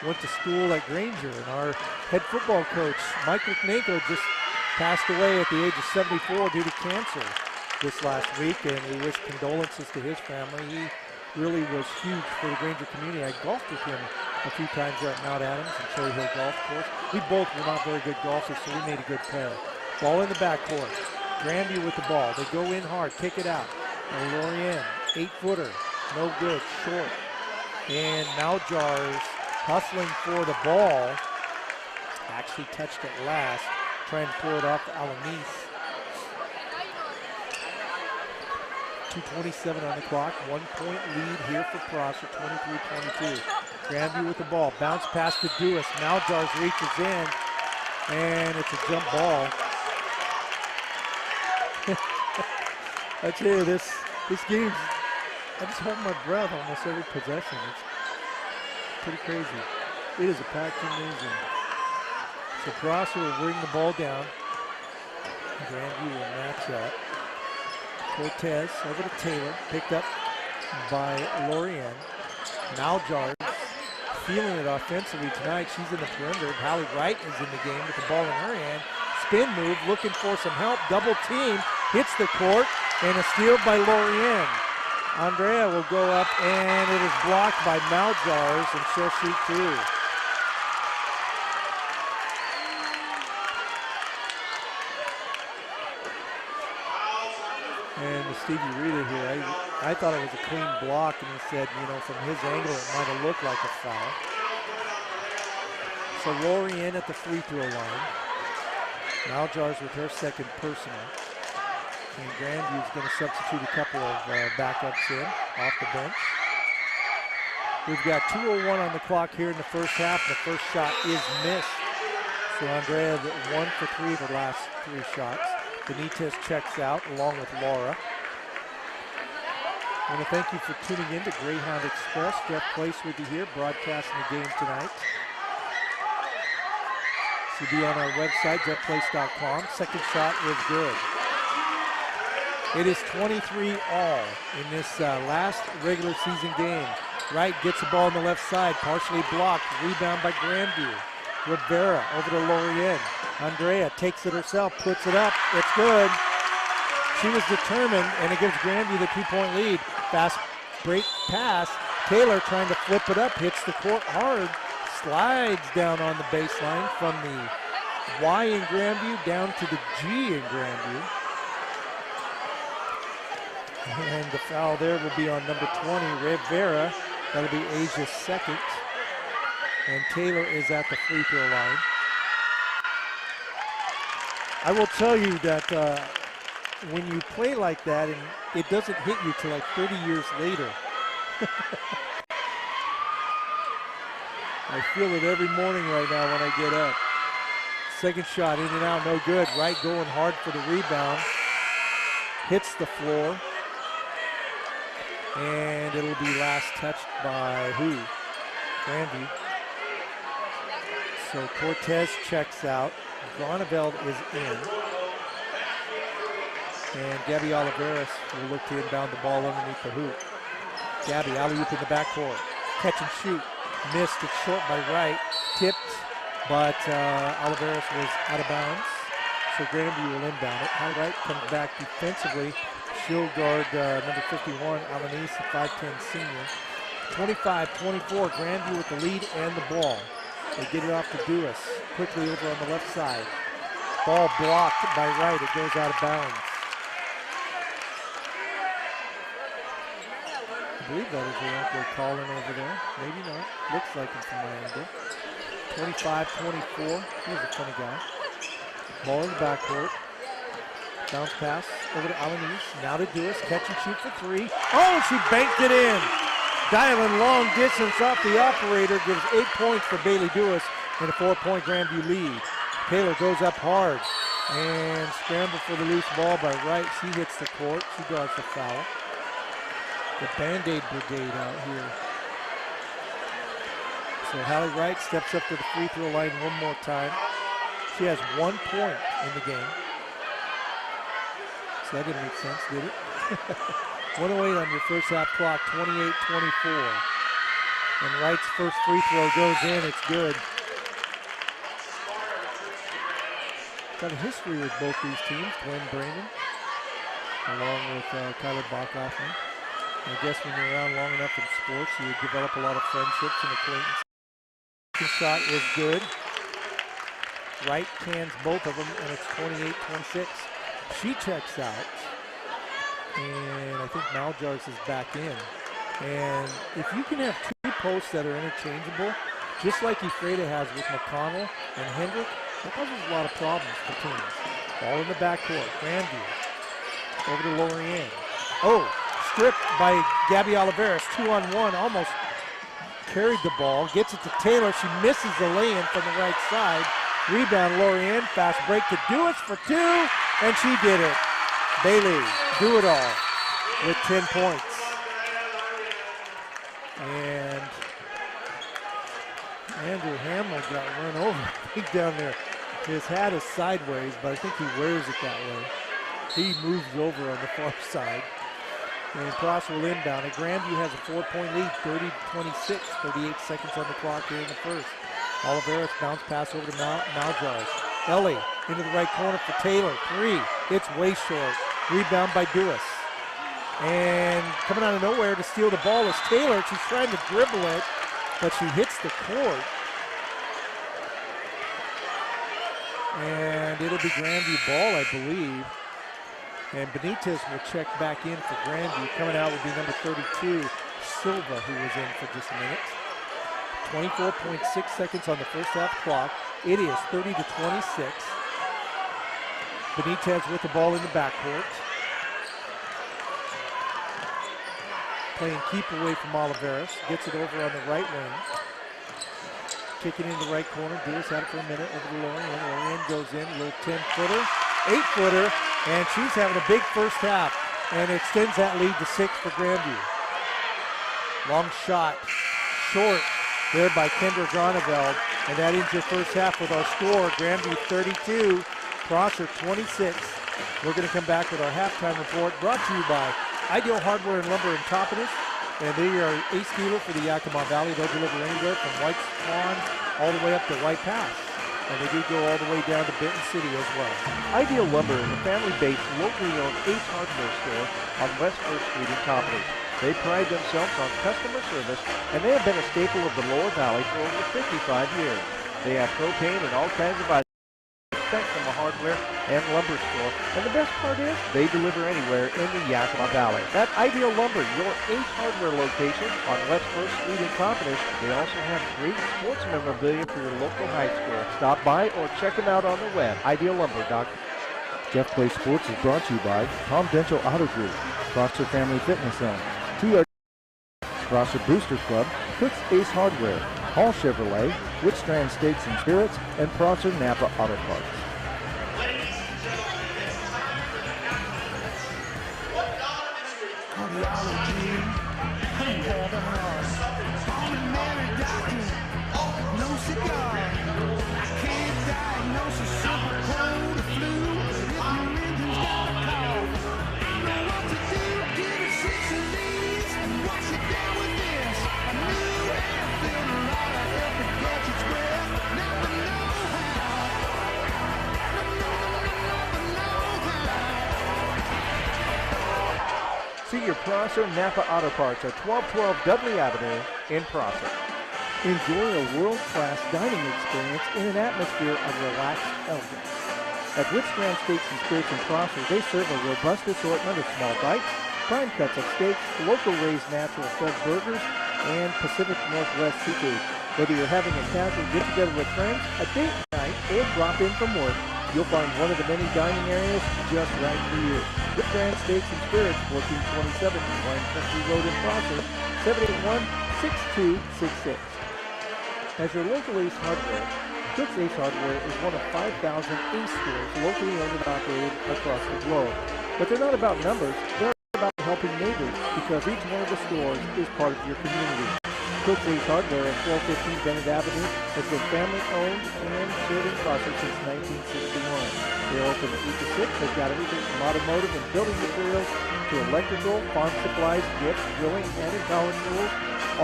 went to school at Granger, and our head football coach, Michael Knako, just passed away at the age of 74 due to cancer this last week, and we wish condolences to his family. He really was huge for the Granger community. I golfed with him a few times there at Mount Adams and Cherry Hill Golf Course. We both were not very good golfers, so we made a good pair. Ball in the backcourt. Grandview with the ball. They go in hard, kick it out. And Lorien, 8-footer, no good, short. And Maljars hustling for the ball. Actually touched it last, trying to pull it off to Alanis. 2:27 on the clock, 1-point lead here for Prosser, 23-22. Grandview with the ball, bounce pass to Dewis. Maljars reaches in, and it's a jump ball. I tell you, this game, I just hold my breath almost every possession. It's pretty crazy. It is a packed gymnasium. So Prosser will bring the ball down. Grandview will match up. Cortez over to Taylor, picked up by Lorien. Maljars feeling it offensively tonight. She's in the perimeter. Hallie Wright is in the game with the ball in her hand. Spin move, looking for some help. Double team, hits the court, and a steal by Lorien. Andrea will go up, and it is blocked by Maljars, and she'll shoot 2. And Stevie Rita here, I thought it was a clean block, and he said, you know, from his angle, it might have looked like a foul. So Lorien at the free throw line. Maljars with her second personal. And Grandview's going to substitute a couple of backups in off the bench. We've got 2:01 on the clock here in the first half. The first shot is missed. So Andrea 1 for 3 of her last 3 shots. Benitez checks out along with Laura. I want to thank you for tuning in to Greyhound Express. Jeff Place with you here, broadcasting the game tonight. This will be on our website, jeffplace.com. Second shot is good. It is 23-all in this last regular season game. Wright gets the ball on the left side, partially blocked. Rebound by Grandview. Rivera over to Lorien. Andrea takes it herself, puts it up. It's good. She was determined, and it gives Grandview the 2-point lead. Fast break pass. Taylor trying to flip it up, hits the court hard. Slides down on the baseline from the Y in Grandview down to the G in Grandview. And the foul there will be on number 20, Rivera. That'll be Asia's second. And Taylor is at the free throw line. I will tell you that when you play like that and it doesn't hit you till like 30 years later. I feel it every morning right now when I get up. Second shot in and out, no good. Wright going hard for the rebound. Hits the floor. And it'll be last touched by who? Grandview. So Cortez checks out. Groneveld is in. And Gabby Oliveras will look to inbound the ball underneath the hoop. Gabby, alley-oop in the backcourt. Catch and shoot. Missed. It's short by Wright. Tipped, but Oliveras was out of bounds. So Grandview will inbound it. Wright comes back defensively. She'll guard number 51, Alanis, the 5'10 senior. 25-24, Grandview with the lead and the ball. They get it off to Duas. Quickly over on the left side. Ball blocked by Wright. It goes out of bounds. I believe that is the ankle calling over there. Maybe not. Looks like it from my angle. 25-24. He's a funny guy. Ball in the backcourt. Bounce pass over to Alanis. Now to Duas. Catch and shoot for three. Oh, she banked it in. Dialing long distance off the operator. Gives 8 points for Bailey Duas and a 4-point Grandview lead. Taylor goes up hard and scramble for the loose ball by Wright. She hits the court. She draws the foul. The Band-Aid brigade out here. So Hallie Wright steps up to the free throw line one more time. She has 1 point in the game. So that didn't make sense, did it? 1:08 on your first half clock, 28-24. And Wright's first free throw goes in, it's good. Got a history with both these teams, Glenn Brandon, along with Kyler Bachhoffman. I guess when you're around long enough in sports, you develop a lot of friendships and acquaintances. The shot is good. Wright cans both of them, and it's 28-26. She checks out, and I think Maljars is back in. And if you can have two posts that are interchangeable, just like Ephrata has with McConnell and Hendrick, that causes a lot of problems for teams. Ball in the backcourt. Grandview over to Lorianne. Oh, stripped by Gabby Oliveras. 2-on-1, almost carried the ball. Gets it to Taylor. She misses the lay-in from the right side. Rebound, Lorianne. Fast break to Duas for two, and she did it. Bailey, do it all with 10 points. And Andrew Hamill got run over, I think, down there. His hat is sideways, but I think he wears it that way. He moves over on the far side. And Prosser will inbound. And Grandview has a 4-point lead, 30-26, 38 seconds on the clock here in the first. Oliveras bounce pass over to Maljars. Ellie into the right corner for Taylor. Three. It's way short. Rebound by Duas. And coming out of nowhere to steal the ball is Taylor. She's trying to dribble it, but she hits the court. And it'll be Grandview ball, I believe. And Benitez will check back in for Grandview. Coming out will be number 32, Silva, who was in for just a minute. 24.6 seconds on the first half clock. It is 30-26. Benitez with the ball in the backcourt. Playing keep away from Oliveras. Gets it over on the right wing. Kicking in the right corner. Duas had it for a minute over to Lorianne. Lorianne goes in, a little 10-footer, 8-footer, and she's having a big first half and extends that lead to 6 for Grandview. Long shot, short there by Kendra Groneveld, and that ends your first half with our score. Grandview 32, Prosser 26. We're going to come back with our halftime report brought to you by Ideal Hardware and Lumber in Toppenish. And they are ace dealer for the Yakima Valley. They'll deliver anywhere from White Swan all the way up to White Pass. And they do go all the way down to Benton City as well. Ideal Lumber is a family-based, locally owned Ace Hardware store on West 1st Street in Toppenish. They pride themselves on customer service, and they have been a staple of the Lower Valley for over 55 years. They have propane and all kinds of items, spectrum of hardware and lumber store. And the best part is they deliver anywhere in the Yakima Valley. At Ideal Lumber, your Ace Hardware location on West 1st Street in Copanish. They also have great sports memorabilia for your local high school. Stop by or check them out on the web, ideallumber.com. Jeff Play Sports is brought to you by Tom Dental Auto Group, Prosser Family Fitness Zone, TR Prosser Booster Club, Cook's Ace Hardware, Hall Chevrolet, Whitstrand Steaks and Spirits, and Prosser Napa Auto Parts. See your Prosser Napa Auto Parts at 1212 Dudley Avenue in Prosser. Enjoy a world-class dining experience in an atmosphere of relaxed elegance. At Whitstrand Steaks and Spirits in Prosser, they serve a robust assortment of small bites, prime cuts of steaks, local raised natural fed burgers, and Pacific Northwest seafood. Whether you're having a casual get-together with friends, a date night, or drop in from work, you'll find one of the many dining areas just right for you. Whitstrand Steaks and Spirits, 1427 Wine Country Road in Prosser, 781-6266. As your local Ace Hardware, Cook's Ace Hardware is one of 5,000 Ace stores locally owned and operated across the globe. But they're not about numbers, they're about helping neighbors, because each one of the stores is part of your community. Cook's Ace Hardware at 1215 Bennett Avenue has been family-owned and serving Prosser since 1961. They're open 8 to 6. They've got everything from automotive and building materials to electrical, farm supplies, gifts, drilling, and power tools.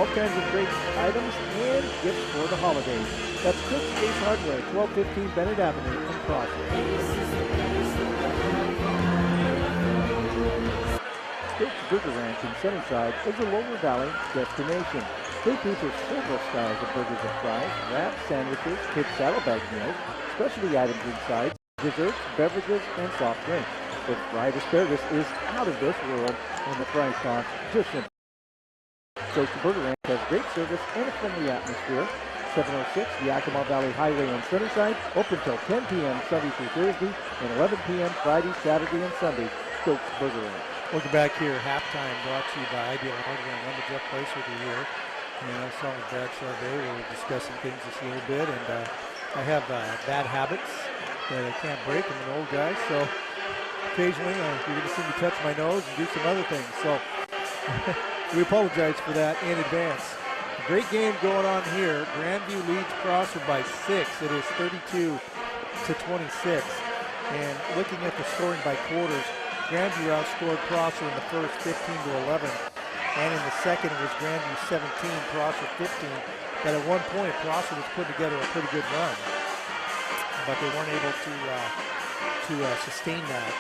All kinds of great items and gifts for the holidays. That's Cook's Ace Hardware, 1215 Bennett Avenue in Prosser. Cook's Burger Ranch in Sunnyside is a Lower Valley destination. They feature several styles of burgers and fries, wraps, sandwiches, kids saddlebag meals, specialty items inside, desserts, beverages, and soft drinks. Their fried asparagus is out of this world, and the price talk just simple. Cook's Burger Ranch has great service and a friendly atmosphere. 706 Yakima Valley Highway in Sunnyside, open till 10 p.m. Sunday through Thursday, and 11 p.m. Friday, Saturday, and Sunday. Cook's Burger Ranch. Welcome back here. Halftime brought to you by Ideal Hardware. I'm the Jeff Placer here. And I saw with Brad Charvet, we were discussing things just a little bit, and I have bad habits that I can't break. I'm an old guy, so occasionally you're going to see me touch my nose and do some other things. So we apologize for that in advance. A great game going on here. Grandview leads Prosser by 6. It is 32-26. And looking at the scoring by quarters, Grandview outscored Prosser in the first 15-11. And in the second, it was Grandview 17, Prosser 15. But at one point, Prosser was putting together a pretty good run. But they weren't able to sustain that.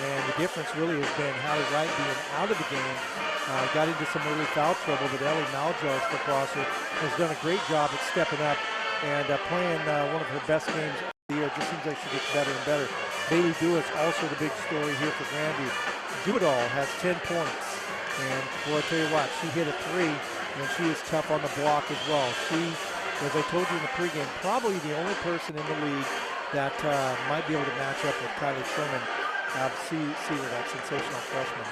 And the difference really has been Hallie Wright being out of the game. Got into some early foul trouble, but Ellie Maljars for Prosser has done a great job at stepping up and playing one of her best games of the year. It just seems like she gets better and better. Bailey Dewitt's also the big story here for Grandview. Dewitt has 10 points. And boy, I tell you what, she hit a 3, and she is tough on the block as well. She, as I told you in the pregame, probably the only person in the league that might be able to match up with Kylie Sherman. See her, that sensational freshman.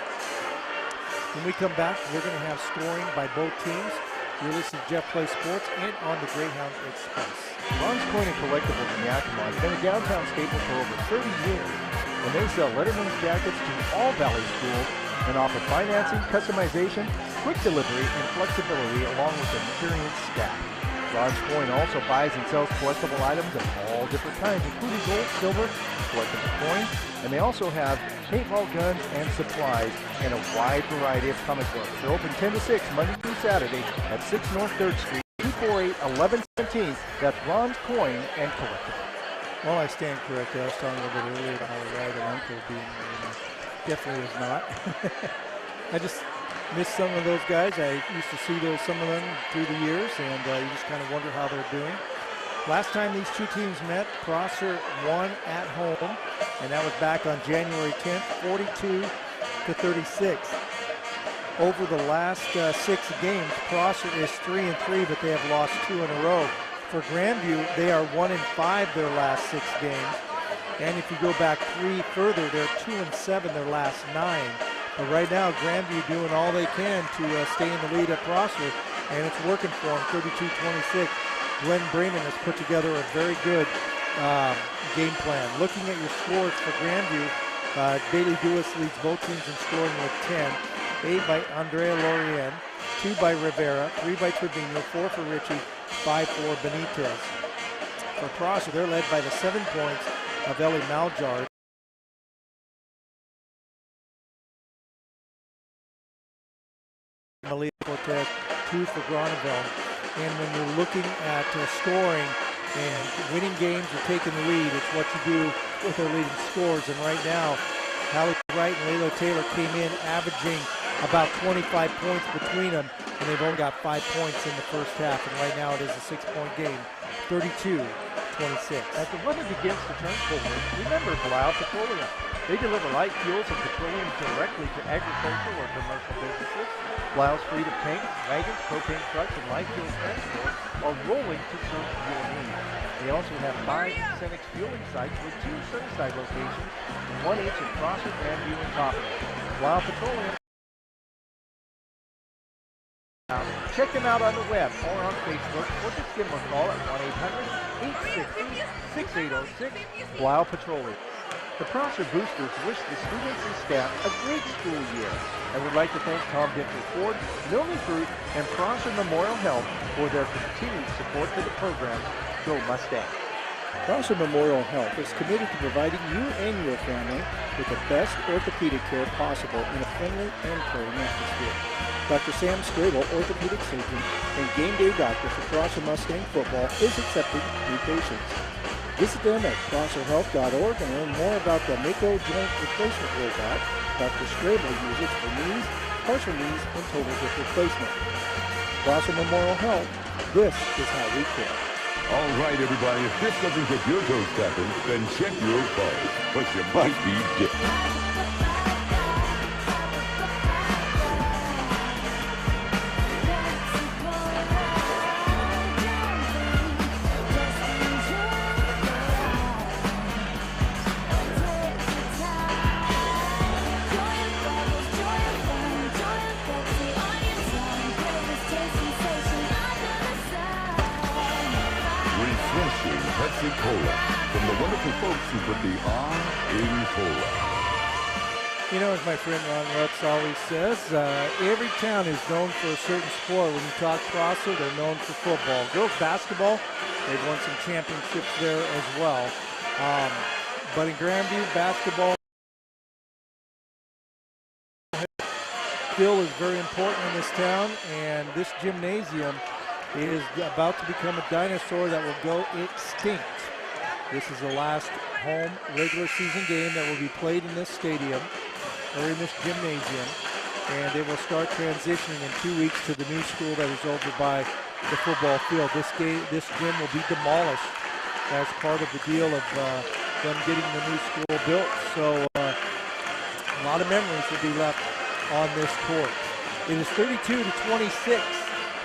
When we come back, we're going to have scoring by both teams. You're listening to Jeff Play Sports and on the Greyhound Express. Ron's Coin and Collectibles in Yakima has been a downtown staple for over 30 years. And they sell Letterman's jackets to all Valley schools and offer financing, customization, quick delivery, and flexibility along with an experienced staff. Ron's Coin also buys and sells collectible items of all different kinds, including gold, silver, collectible coins, and they also have paintball guns and supplies and a wide variety of comic books. They're open 10 to 6 Monday through Saturday at 6 North 3rd Street, 248-1117. That's Ron's Coin and Collectibles. Well, I stand corrected. I was talking a little bit earlier about how Wright and Uncle being definitely is not. I just miss some of those guys. I used to see some of them through the years, and you just kind of wonder how they're doing. Last time these two teams met, Prosser won at home, and that was back on January 10th, 42-36. Over the last 6 games, Prosser is 3-3, but they have lost 2 in a row. For Grandview, they are 1-5 their last 6 games. And if you go back 3 further, they're 2-7 their last 9. But right now, Grandview doing all they can to stay in the lead at Prosser, and it's working for them, 32-26. Glenn Bremen has put together a very good game plan. Looking at your scores for Grandview, Bailey Dewis leads both teams in scoring with 10. 8 by Andrea Lorien, 2 by Rivera, 3 by Trevino, 4 for Ritchie, 5 for Benitez. For Prosser, they're led by the 7 points of Ellie Maljard. Malia Cortez, 2 for Groneville. And when you're looking at scoring and winning games or taking the lead, it's what you do with their leading scores. And right now, Hallie Wright and Layla Taylor came in averaging about 25 points between them, and they've only got 5 points in the first half. And right now it is a 6-point game, 32-26. As the weather begins to turn colder, remember Blau Petroleum. They deliver light fuels and petroleum directly to agricultural or commercial businesses. Blau's fleet of tanks, wagons, propane trucks, and light fuel transport are rolling to serve your needs. They also have 5 Cenex fueling sites with 2 Sunnyside locations, and 1 each in Prosser, Grandview, and Coppin. Blau Petroleum. Check them out on the web or on Facebook, or just give them a call at 1-800-860-6806, Blau Petroleum. The Prosser Boosters wish the students and staff a great school year, and would like to thank Tom Ditcher Ford, Milne Fruit, and Prosser Memorial Health for their continued support to the program. Go Mustang! Prosser Memorial Health is committed to providing you and your family with the best orthopedic care possible in a friendly and caring atmosphere. Dr. Sam Strabel, orthopedic surgeon and game day doctor for Prosser Mustang football, is accepting new patients. Visit them at prosserhealth.org and learn more about the Mako joint replacement robot Dr. Strabel uses for knees, partial knees, and total hip replacement. Prosser Memorial Health, this is how we care. All right, everybody, if this doesn't get your toes tapping, then check your pulse, but you might be dipping. Cola from the wonderful folks who put the R in cola. You know, as my friend Ron Rutz always says, every town is known for a certain sport. When you talk Prosser, they're known for football. Girls basketball, they've won some championships there as well. But in Grandview, basketball still is very important in this town, and this gymnasium is about to become a dinosaur that will go extinct. This is the last home regular season game that will be played in this stadium or in this gymnasium, and they will start transitioning in 2 weeks to the new school that is over by the football field. This gym will be demolished as part of the deal of them getting the new school built. So a lot of memories will be left on this court. It is 32-26.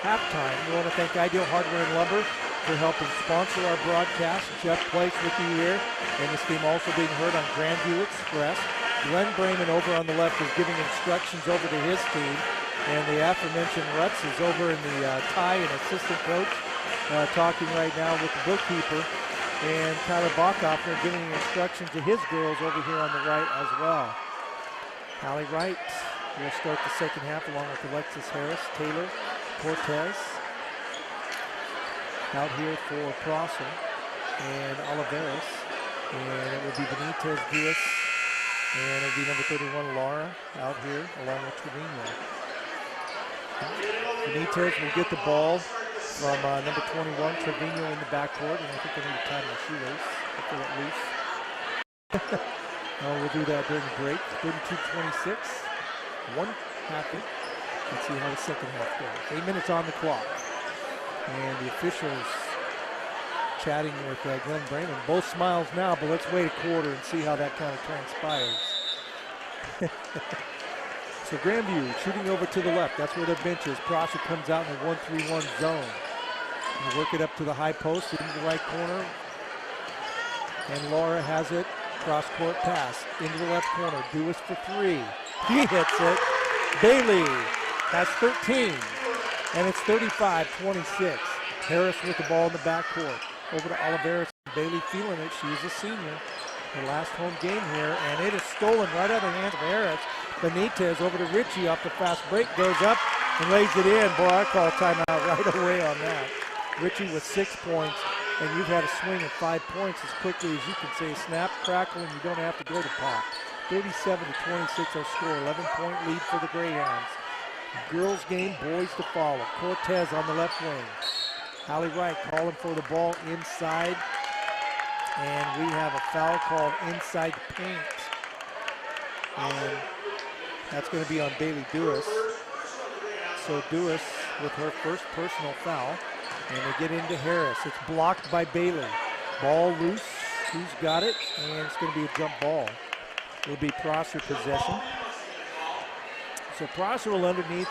Halftime. We want to thank Ideal Hardware and Lumber for helping sponsor our broadcast. Jeff Place with you here, and this game also being heard on Grandview Express. Glenn Bremen over on the left is giving instructions over to his team, and the aforementioned Rutz is over in the tie and assistant coach talking right now with the bookkeeper, and Tyler Bachhoffner giving instructions to his girls over here on the right as well. Hallie Wright will start the second half along with Alexis Harris, Taylor, Cortez out here for Prosser and Oliveras, and it will be Benitez Lewis, and it'll be number 31 Laura out here along with Trevino. Benitez will get the ball from number 21 Trevino in the backcourt, and I think they need to tie my shoelace to fill it loose. We'll do that during the break. 32-26, one half it. Let's see how the second half goes. 8 minutes on the clock. And the officials chatting with Glenn Brayman. Both smiles now, but let's wait a quarter and see how that kind of transpires. So Grandview shooting over to the left. That's where their bench is. Prosser comes out in a 1-3-1 zone. And work it up to the high post into the right corner. And Laura has it. Cross-court pass into the left corner. Dewis for three. He hits it. Bailey has 13. And it's 35-26. Harris with the ball in the backcourt. Over to Oliveris. Bailey feeling it. She is a senior. Her last home game here. And it is stolen right out of the hands of Harris. Benitez over to Ritchie off the fast break. Goes up and lays it in. Boy, I call timeout right away on that. Ritchie with 6 points. And you've had a swing of 5 points as quickly as you can say snap, crackle, and you don't have to go to pop. 37-26 our score. 11-point lead for the Greyhounds. Girls game, boys to follow. Cortez on the left wing. Hallie Wright calling for the ball inside. And we have a foul called inside the paint. And that's going to be on Bailey Dewis. So Dewis with her first personal foul. And they get into Harris. It's blocked by Bailey. Ball loose. Who's got it? And it's going to be a jump ball. It'll be Prosser possession. So Prosser will underneath,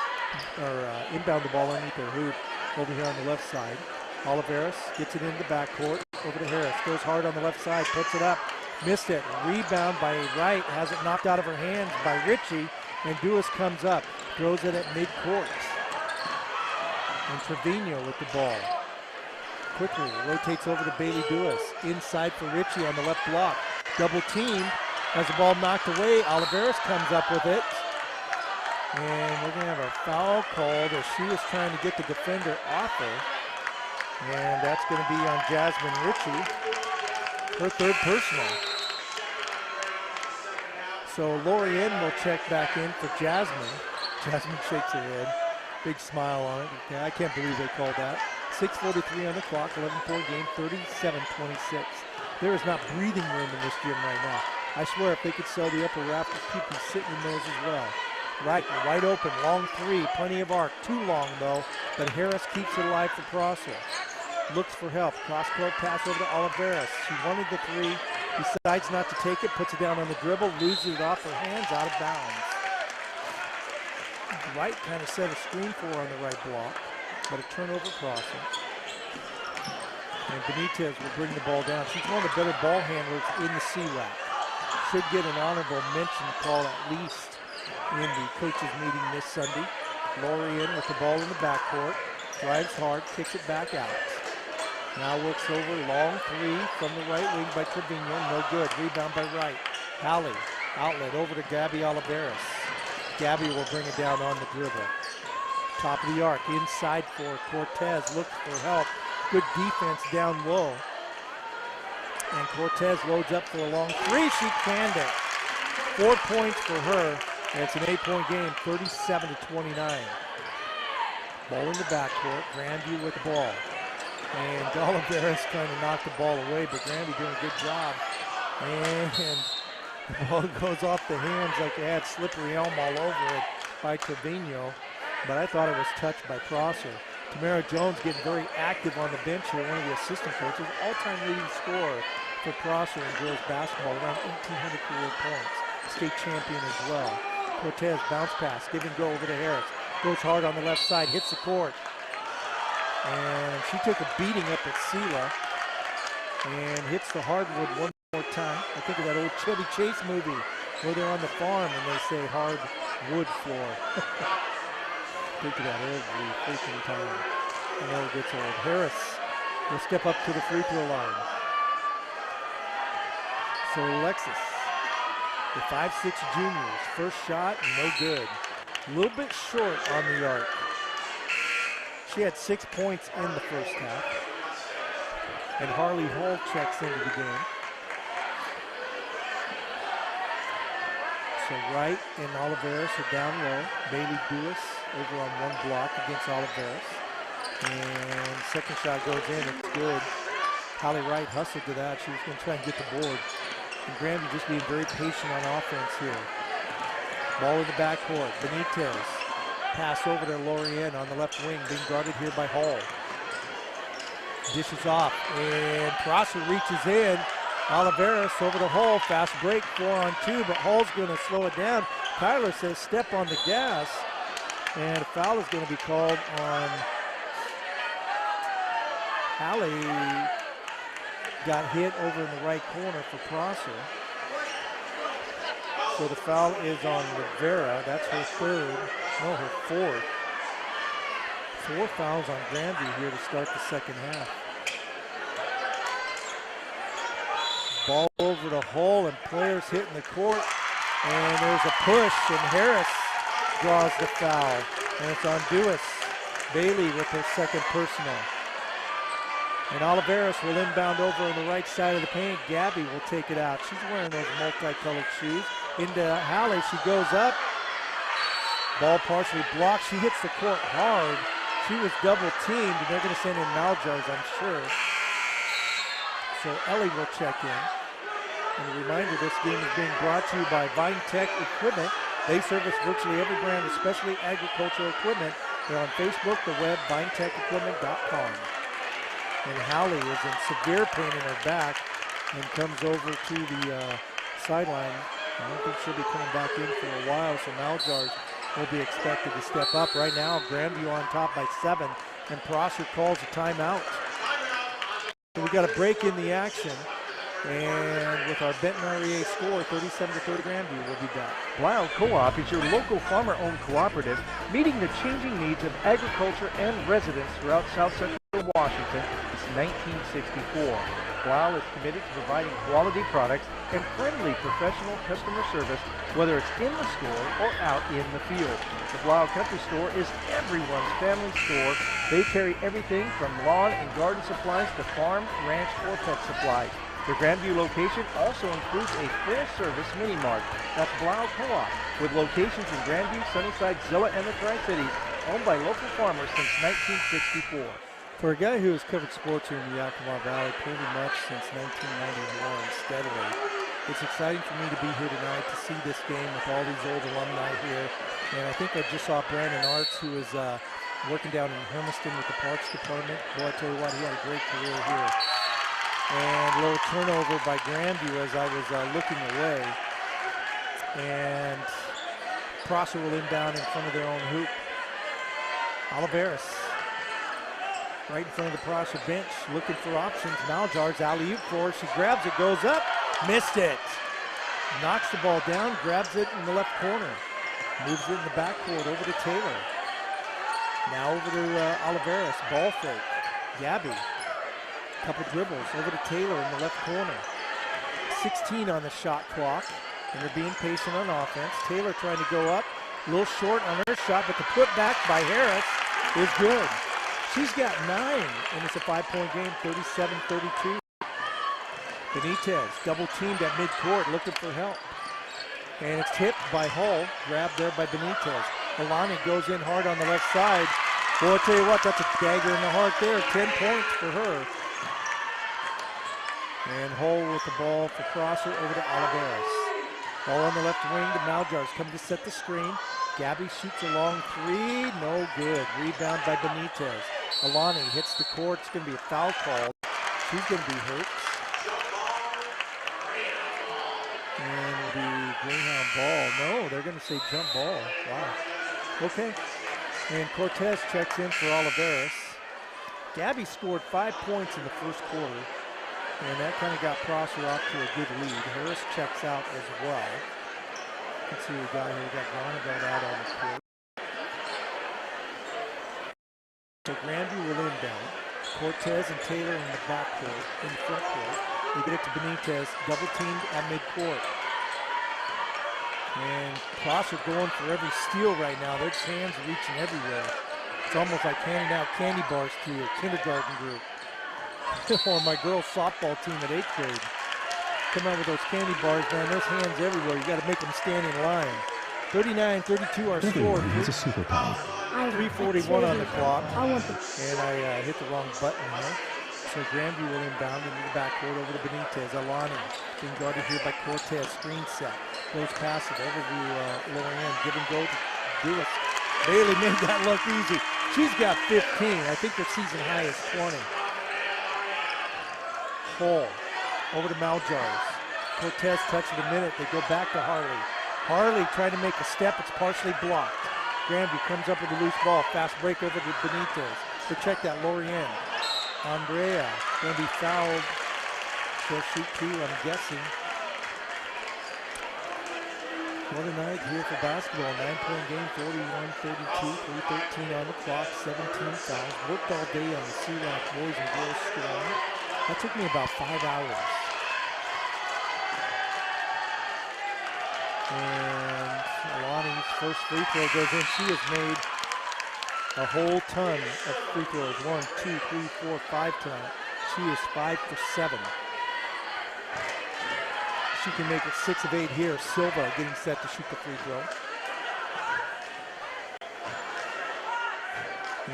or inbound the ball underneath their hoop over here on the left side. Oliveris gets it into the backcourt. Over to Harris. Goes hard on the left side. Puts it up. Missed it. Rebound by Wright. Has it knocked out of her hands by Ritchie. And Dewis comes up. Throws it at midcourt. And Trevino with the ball. Quickly rotates over to Bailey Dewis. Inside for Ritchie on the left block. Double teamed. Has the ball knocked away. Oliveris comes up with it. And we're going to have a foul called as she was trying to get the defender off her. And that's going to be on Jasmine Ritchie. Her third personal. So Lorianne will check back in for Jasmine. Jasmine shakes her head. Big smile on it. Yeah, I can't believe they called that. 6:43 on the clock, 11-point game, 37-26. There is not breathing room in this gym right now. I swear if they could sell the upper rafters, people can sit in those as well. Right, wide open, long three, plenty of arc. Too long though, but Harris keeps it alive for Prosser. Looks for help. Cross-court pass over to Oliveris. She wanted the three, decides not to take it, puts it down on the dribble, loses it off her hands, out of bounds. Wright kind of set a screen for her on the right block, but a turnover crossing. And Benitez will bring the ball down. She's one of the better ball handlers in the CWAC. Should get an honorable mention call at least in the coaches meeting this Sunday. Lorianne with the ball in the backcourt. Drives hard, kicks it back out. Now works over, long three from the right wing by Trevino. No good. Rebound by Wright. Hallie, outlet over to Gabby Oliveris. Gabby will bring it down on the dribble. Top of the arc, inside for Cortez, looks for help. Good defense down low. And Cortez loads up for a long three. She canned it. 4 points for her. And it's an 8-point game, 37-29. Ball in the backcourt. Grandview with the ball. And Oliveris kind of knocked the ball away, but Grandview doing a good job. And the ball goes off the hands like it had slippery elm all over it by Trevino. But I thought it was touched by Prosser. Tamara Jones getting very active on the bench here, one of the assistant coaches. All-time leading scorer for Prosser in girls basketball, around 1,800 career points. State champion as well. Cortez bounce pass, give and go over to Harris. Goes hard on the left side, hits the court. And she took a beating up at Sela and hits the hardwood one more time. I think of that old Chevy Chase movie where they're on the farm and they say hardwood floor. Think of that every freaking time. I know it gets old. Harris will step up to the free throw line. So Alexis, the 5'6" juniors, first shot, no good. A little bit short on the arc. She had 6 points in the first half. And Harley Hall checks into the game. So Wright and Oliveris are down low. Bailey Dewis over on one block against Oliveris. And second shot goes in, it's good. Holly Wright hustled to that. She was going to try and get the board. And Grandview just being very patient on offense here. Ball in the backcourt. Benitez. Pass over to Lorianne on the left wing, being guarded here by Hall. Dishes off, and Prosser reaches in. Oliveras over to Hull, fast break, 4-on-2, but Hull's going to slow it down. Tyler says step on the gas, and a foul is going to be called on Hallie. Got hit over in the right corner for Prosser. So the foul is on Rivera. That's her third, no, her fourth. 4 fouls on Grandview here to start the second half. Ball over to Hull and players hitting the court. And there's a push and Harris draws the foul. And it's on Dewis. Bailey with her second personal. And Oliveras will inbound over on the right side of the paint. Gabby will take it out. She's wearing those multicolored shoes. Into Hallie, she goes up. Ball partially blocked. She hits the court hard. She was double teamed, and they're going to send in Maljars, I'm sure. So Ellie will check in. And a reminder, this game is being brought to you by Vine Tech Equipment. They service virtually every brand, especially agricultural equipment. They're on Facebook, the web, vinetech.equipment.com. And Hallie is in severe pain in her back and comes over to the sideline. I don't think she'll be coming back in for a while, so Maljars will be expected to step up. Right now, Grandview on top by 7, and Prosser calls a timeout. So we got a break in the action, and with our Benton REA score, 37-30 Grandview, we'll be back. Blau Co-op is your local farmer-owned cooperative, meeting the changing needs of agriculture and residents throughout South Central Washington since 1964. Blau is committed to providing quality products and friendly professional customer service, whether it's in the store or out in the field. The Blau Country Store is everyone's family store. They carry everything from lawn and garden supplies to farm, ranch, or pet supplies. Their Grandview location also includes a full-service mini-mart. That's Blau Co-op, with locations in Grandview, Sunnyside, Zilla, and the Tri-Cities, owned by local farmers since 1964. For a guy who has covered sports here in the Yakima Valley pretty much since 1991 steadily, it's exciting for me to be here tonight to see this game with all these old alumni here. And I think I just saw Brandon Arts, who is working down in Hermiston with the Parks Department. Boy, I tell you what, he had a great career here. And a little turnover by Grandview as I was looking away. And Prosser will inbound in front of their own hoop. Oliveras. Right in front of the Prosser bench, looking for options. Maljars alley-oop for her. She grabs it, goes up, missed it. Knocks the ball down, grabs it in the left corner. Moves it in the backcourt over to Taylor. Now over to Oliveras, ball fake. Gabby, couple dribbles over to Taylor in the left corner. 16 on the shot clock, and they're being patient on offense. Taylor trying to go up, a little short on her shot, but the putback by Harris is good. She's got 9, and it's a 5-point game, 37-32. Benitez, double teamed at midcourt, looking for help. And it's tipped by Hull, grabbed there by Benitez. Alani goes in hard on the left side. Boy, I tell you what, that's a dagger in the heart there, 10 points for her. And Hull with the ball for Prosser over to Oliveras. Ball on the left wing to Maljars, come to set the screen. Gabby shoots a long 3, no good. Rebound by Benitez. Alani hits the court, it's going to be a foul call. She's going to be hurt. And the Greyhound ball, no, they're going to say jump ball. Wow. Okay. And Cortez checks in for Oliveras. Gabby scored 5 points in the first quarter, and that kind of got Prosser off to a good lead. Harris checks out as well. Let's see what we got here. We got Grandview out on the court. So Grandview will inbound. Cortez and Taylor in the backcourt, in the front court. They get it to Benitez, double teamed at midcourt. And Prosser going for every steal right now. Their hands are reaching everywhere. It's almost like handing out candy bars to a kindergarten group. Or my girls' softball team at 8th grade. Come out with those candy bars, man. There's hands everywhere. You got to make them stand in line. 39-32 our score. It's a superpower. 3:41 on the clock. I want the And I hit the wrong button here. So Grandview will inbound into the backcourt over to Benitez. Alani being guarded here by Cortez. Screen set. Goes past it over to lower end. Give and go to Dewis. Bailey made that look easy. She's got 15. I think their season high is 20. Cole. Over to Maljars. Cortez touches the minute. They go back to Harley. Harley trying to make a step. It's partially blocked. Grandview comes up with a loose ball. Fast break over to Benitez. They check that. Lorien. Andrea going to be fouled. She'll shoot 2, I'm guessing. What a night here for basketball. 9-point game, 41-32, 3:13 on the clock, 17 fouls. Worked all day on the C-Rock boys and girls scoring. That took me about 5 hours. And Alani's first free throw goes in. She has made a whole ton of free throws. 1, 2, 3, 4, 5 tonight. She is 5 for 7. She can make it 6 of 8 here. Silva getting set to shoot the free throw.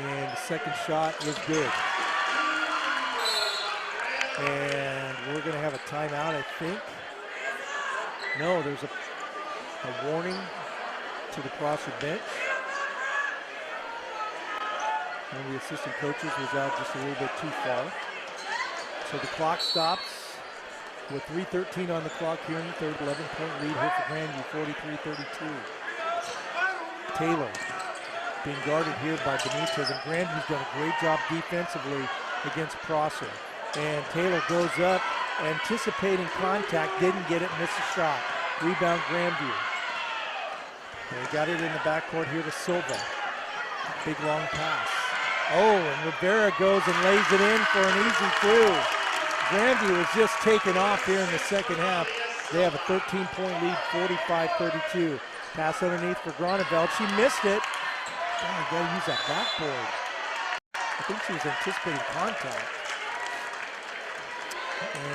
And the second shot is good. And we're going to have a timeout, I think. No, there's a warning to the Prosser bench. One of the assistant coaches was out just a little bit too far. So the clock stops with 3:13 on the clock here in the third. 11-point lead here for Grandview, 43-32. Taylor being guarded here by Benitez, and Grandview's done a great job defensively against Prosser. And Taylor goes up, anticipating contact, didn't get it, missed a shot. Rebound Grandview. They got it in the backcourt here to Silva. Big long pass. Oh, and Rivera goes and lays it in for an easy 2. Grandview is just taken off here in the second half. They have a 13-point lead, 45-32. Pass underneath for Groneveld. She missed it. God, I gotta use that backboard. I think she was anticipating contact.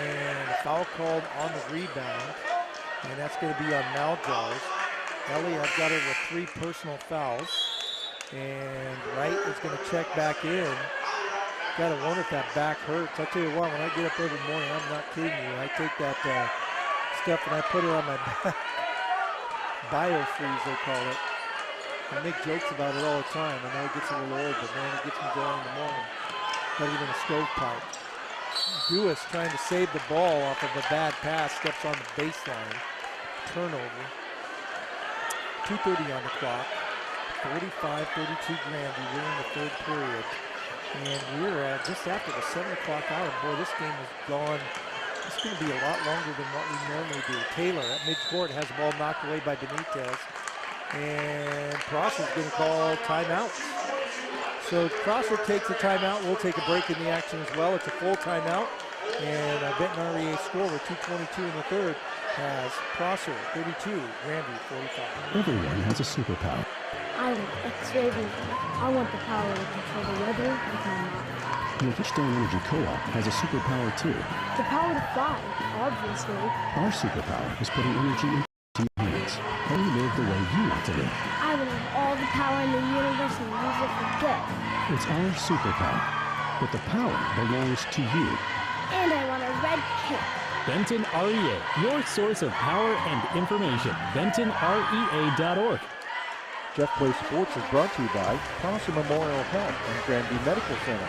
And a foul called on the rebound. And that's gonna be on Maljars. Ellie, I've got her with 3 personal fouls. And Wright is gonna check back in. Gotta wonder if that back hurts. I tell you what, when I get up every morning, I'm not kidding you. I take that stuff and I put it on my back. Biofreeze, they call it. I make jokes about it all the time. I know it gets a little old, but man, it gets me going in the morning. Better than a stovepipe. Dewis trying to save the ball off of a bad pass, steps on the baseline. Turnover. 2:30 on the clock. 45-32 Grandview. We're in the third period. And we're at just after the 7 o'clock hour. Boy, this game has gone. It's going to be a lot longer than what we normally do. Taylor at midcourt has the ball knocked away by Benitez. And Prosser's going to call timeouts. So Prosser takes a timeout. We'll take a break in the action as well. It's a full timeout. And Benton REA score with 2:22 in the third has Prosser 32, Grandview 45. Everyone has a superpower. I want X-ray vision. I want the power to control the weather with my mind. Your Keystone Energy Co-op has a superpower too. The power to fly, obviously. Our superpower is putting energy into your hands. How you live the way you want to live. I will have all the power in the universe and use it for good. It's our superpower, but the power belongs to you. And I want a red cape. Benton REA, your source of power and information. BentonREA.org. Jeff Play Sports is brought to you by Prosser Memorial Health and Grandview Medical Center,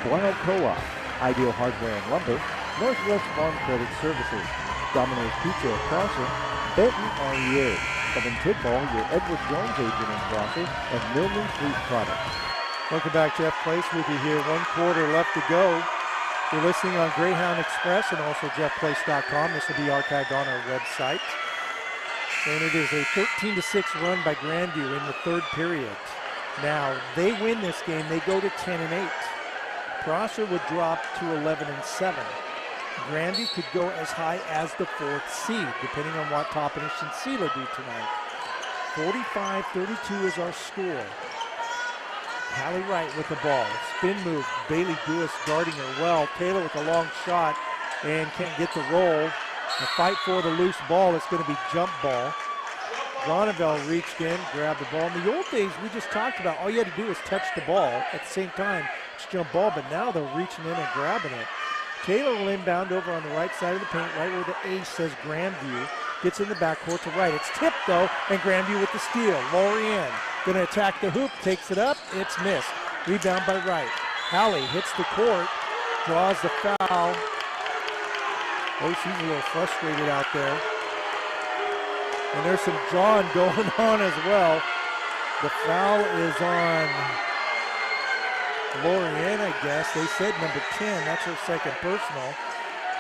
Blad Co-op, Ideal Hardware and Lumber, Northwest Farm Credit Services, Domino's Pizza at Prosser, Benton REA, Evan Tidball, your Edward Jones agent in Prosser, and Milman Fleet Products. Welcome back, Jeff Place with you here. 1 quarter left to go. You're listening on Greyhound Express and also jeffplace.com. This will be archived on our website. And it is a 13-6 run by Grandview in the third period. Now, they win this game, they go to 10-8. Prosser would drop to 11-7. Grandview could go as high as the 4th seed, depending on what Toppenish and Sela do tonight. 45-32 is our score. Hallie Wright with the ball. Spin move. Bailey Dewis guarding her well. Taylor with a long shot and can't get the roll. A fight for the loose ball. It's going to be jump ball. Groneveld reached in, grabbed the ball. In the old days, we just talked about all you had to do was touch the ball at the same time. It's jump ball, but now they're reaching in and grabbing it. Taylor will inbound over on the right side of the paint, right where the ace says Grandview. Gets in the backcourt to right. It's tipped, though, and Grandview with the steal. Lorien going to attack the hoop, takes it up. It's missed. Rebound by Wright. Hallie hits the court, draws the foul. Oh, she's a little frustrated out there. And there's some drawing going on as well. The foul is on Lorianne, I guess. They said number 10. That's her second personal.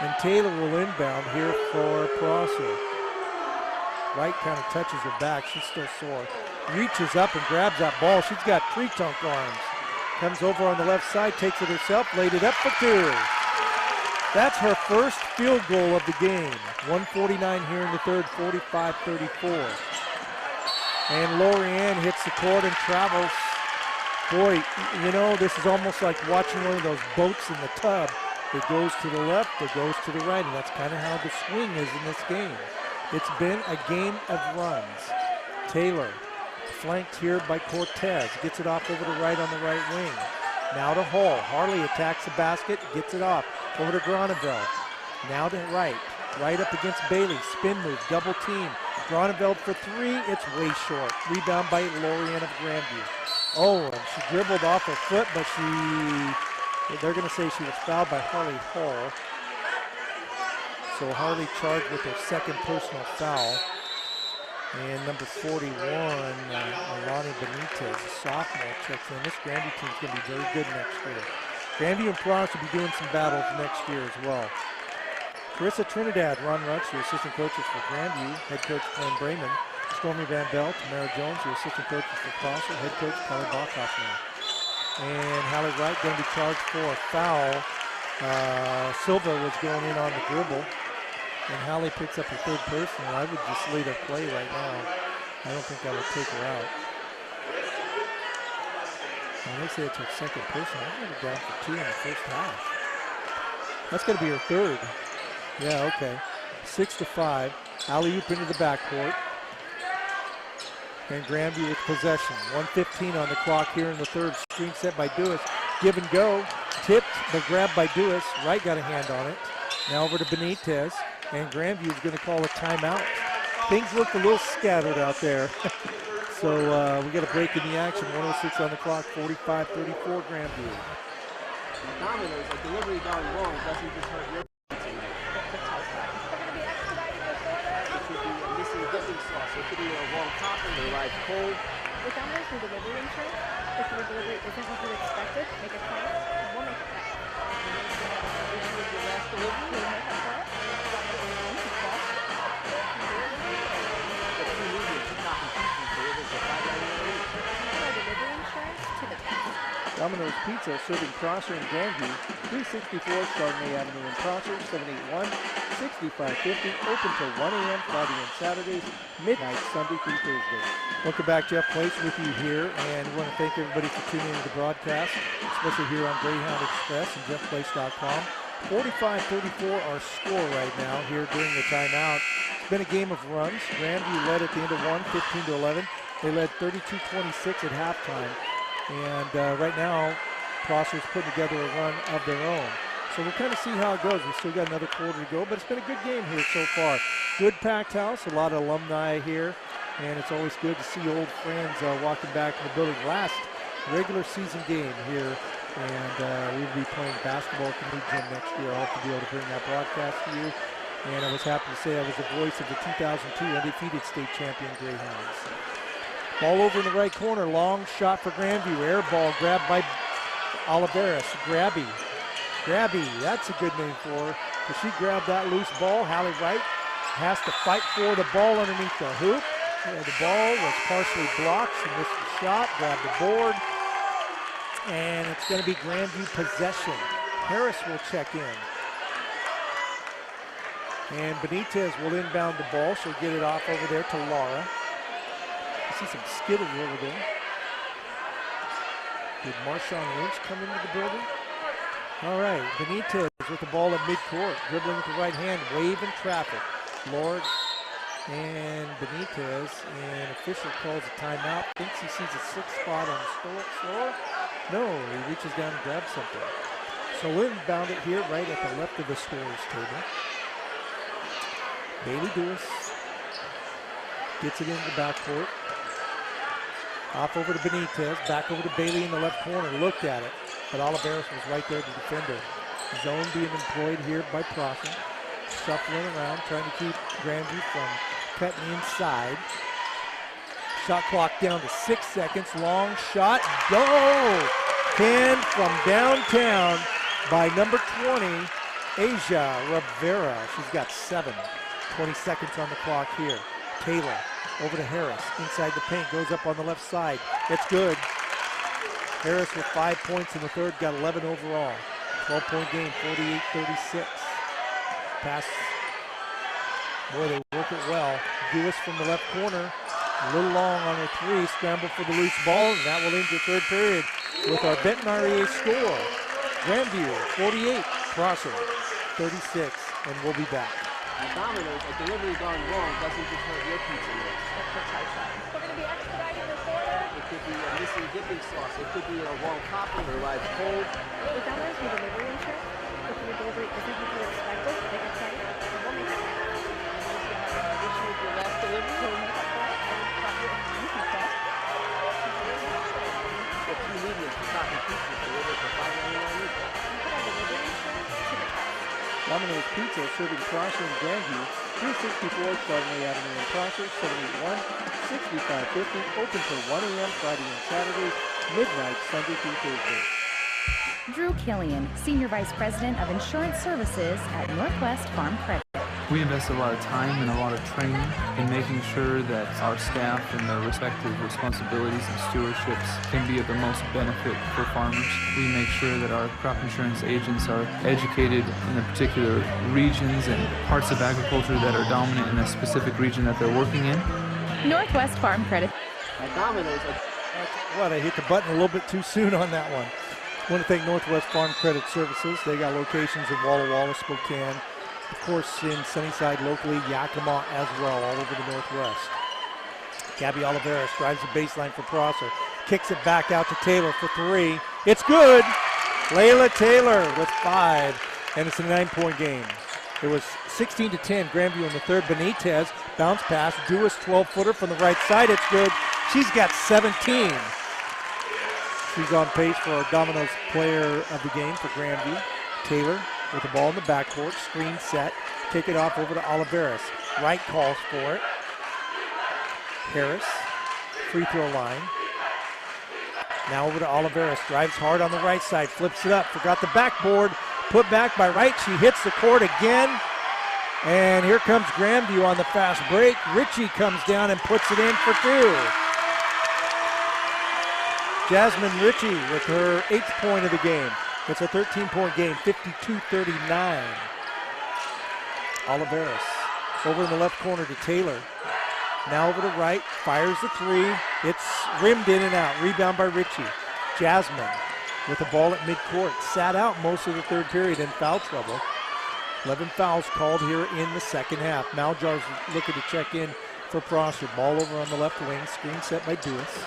And Taylor will inbound here for Prosser. Wright kind of touches her back. She's still sore. Reaches up and grabs that ball. She's got tree-trunk arms. Comes over on the left side, takes it herself, laid it up for two. That's her first field goal of the game. 1:49 here in the third, 45-34. And Lorianne hits the court and travels. Boy, you know, this is almost like watching one of those boats in the tub. It goes to the left, it goes to the right, and that's kind of how the swing is in this game. It's been a game of runs. Taylor, flanked here by Cortez, gets it off over to right on the right wing. Now to Hall. Harley attacks the basket, gets it off. Over to Groneveld. Now to Wright. Right up against Bailey. Spin move, double team. Groneveld for three. It's way short. Rebound by Lorianne of Grandview. Oh, and she dribbled off her foot, but they're going to say she was fouled by Harley Hall. So Harley charged with her second personal foul. And number 41, Alani Benitez, a sophomore, checks in. This Grandview team's going to be very good next year. Grandview and Prosser will be doing some battles next year as well. Carissa Trinidad, Ron Rutz, your assistant coaches for Grandview, head coach Glenn Brayman. Stormy Van Bell, Tamara Jones, your assistant coaches for Prosser, head coach Kelly Bachhoffman. And Hallie Wright going to be charged for a foul. Silva was going in on the dribble. And Hallie picks up her third personal. I would just lead her play right now. I don't think I would take her out. And they say it's her second personal. I'm going to go down for two in the first half. That's going to be her third. Yeah, okay. 6-5. Alley-oop into the backcourt. And Grandview with possession. 1:15 on the clock here in the third. Screen set by Dewis. Give and go. Tipped, but grabbed by Dewis. Wright got a hand on it. Now over to Benitez. And Grandview is going to call a timeout. Things look a little scattered out there. So we got a break in the action. 1:06 on the clock, 45-34 Grandview. Domino's, a delivery gone wrong doesn't just hurt your It could be a missing dipping sauce. It could be a wrong topping. They arrive cold. With Domino's new delivery insurance, if your delivery isn't what you expected, make a claim and we'll make it back. Your last delivery. We'll make it back. Domino's Pizza serving Prosser and Grandview, 364 Chardonnay Avenue in Prosser, 781-6550, open till 1 a.m. Friday and Saturdays, midnight Sunday through Thursday. Welcome back. Jeff Place with you here, and we want to thank everybody for tuning into the broadcast, especially here on Greyhound Express and JeffPlace.com. 45-34 our score right now here during the timeout. It's been a game of runs. Grandview led at the end of one, 15-11. They led 32-26 at halftime. And right now, Prosser's putting together a run of their own. So we'll kind of see how it goes. We've still got another quarter to go, but it's been a good game here so far. Good packed house, a lot of alumni here, and it's always good to see old friends walking back in the building. Last regular season game here, and we'll be playing basketball at the new gym next year. I'll have to be able to bring that broadcast to you. And I was happy to say I was the voice of the 2002 undefeated state champion Greyhounds. Ball over in the right corner, long shot for Grandview. Air ball grabbed by Oliveras. Grabby, that's a good name for her. But she grabbed that loose ball. Hallie Wright has to fight for the ball underneath the hoop. The ball was partially blocked. She missed the shot, grabbed the board. And it's going to be Grandview possession. Harris will check in. And Benitez will inbound the ball. She'll get it off over there to Laura. I see some skittles over there. Did Marshawn Lynch come into the building? All right, Benitez with the ball at midcourt, dribbling with the right hand, waving traffic. Lord and Benitez, and official calls a timeout. Thinks he sees a sixth spot on the floor. No, he reaches down and grabs something. So we'll inbound it here right at the left of the scorer's table. Bailey Dewis gets it into the backcourt. Off over to Benitez, back over to Bailey in the left corner, looked at it, but Oliveras was right there to defend her. Zone being employed here by Prosser. shuffling around, trying to keep Grandview from cutting inside. Shot clock down to 6 seconds. Long shot. Go! Hand from downtown by number 20, Asia Rivera. She's got 7. 20 seconds on the clock here. Taylor over to Harris. Inside the paint. Goes up on the left side. It's good. Harris with 5 points in the third. Got 11 overall. 12-point game. 48-36. Pass. Boy, they work it well. Dewis from the left corner. A little long on her three. Scramble for the loose ball. And that will end your third period with our Benton REA score. Grandview 48, Prosser 36, and we'll be back. At Domino's, a delivery gone wrong doesn't just hurt your pizza mix. We're going to be expediting this order. It could be a missing dipping sauce. It could be a wrong topping or arrived cold. With Domino's, we delivery insurance. If your delivery isn't what you expected, make a claim, and we'll make it happen. Issue with your last delivery? We'll make up for it and cut you a pizza sauce. The 2 mediums for topping pizzas delivered for $5.99 each. Put our delivery insurance to the test. Domino's Pizza serving Prosser and Grandview, 364 Chardonnay Avenue in Prosser, 781-6550, open till 1 a.m. Friday and Saturdays, midnight Sunday through Thursday. Drew Killian, Senior Vice President of Insurance Services at Northwest Farm Credit. We invest a lot of time and a lot of training in making sure that our staff and their respective responsibilities and stewardships can be of the most benefit for farmers. We make sure that our crop insurance agents are educated in the particular regions and parts of agriculture that are dominant in a specific region that they're working in. Northwest Farm Credit. At Domino's, Well, they hit the button a little bit too soon on that one. I want to thank Northwest Farm Credit Services. They got locations in Walla Walla, Spokane, of course in Sunnyside locally, Yakima as well, all over the Northwest. Gabby Oliveras drives the baseline for Prosser. Kicks it back out to Taylor for 3. It's good. Layla Taylor with 5, and it's a 9-point game. It was 16-10, Grandview in the third. Benitez, bounce pass, Dewis 12-footer from the right side. It's good. She's got 17. She's on pace for our Domino's player of the game for Grandview. Taylor with the ball in the backcourt, screen set, kick it off over to Oliveras. Wright calls for it. Harris, free throw line. Now over to Oliveras, drives hard on the right side, flips it up, forgot the backboard, put back by Wright, she hits the court again. And here comes Grandview on the fast break. Ritchie comes down and puts it in for 2. Jasmine Ritchie with her 8th point of the game. It's a 13-point game, 52-39. Oliveras over in the left corner to Taylor. Now over to Wright, fires the 3. It's rimmed in and out. Rebound by Ritchie. Jasmine with the ball at midcourt. Sat out most of the third period in foul trouble. 11 fouls called here in the second half. Maljar's looking to check in for Prosser. Ball over on the left wing. Screen set by Dewis.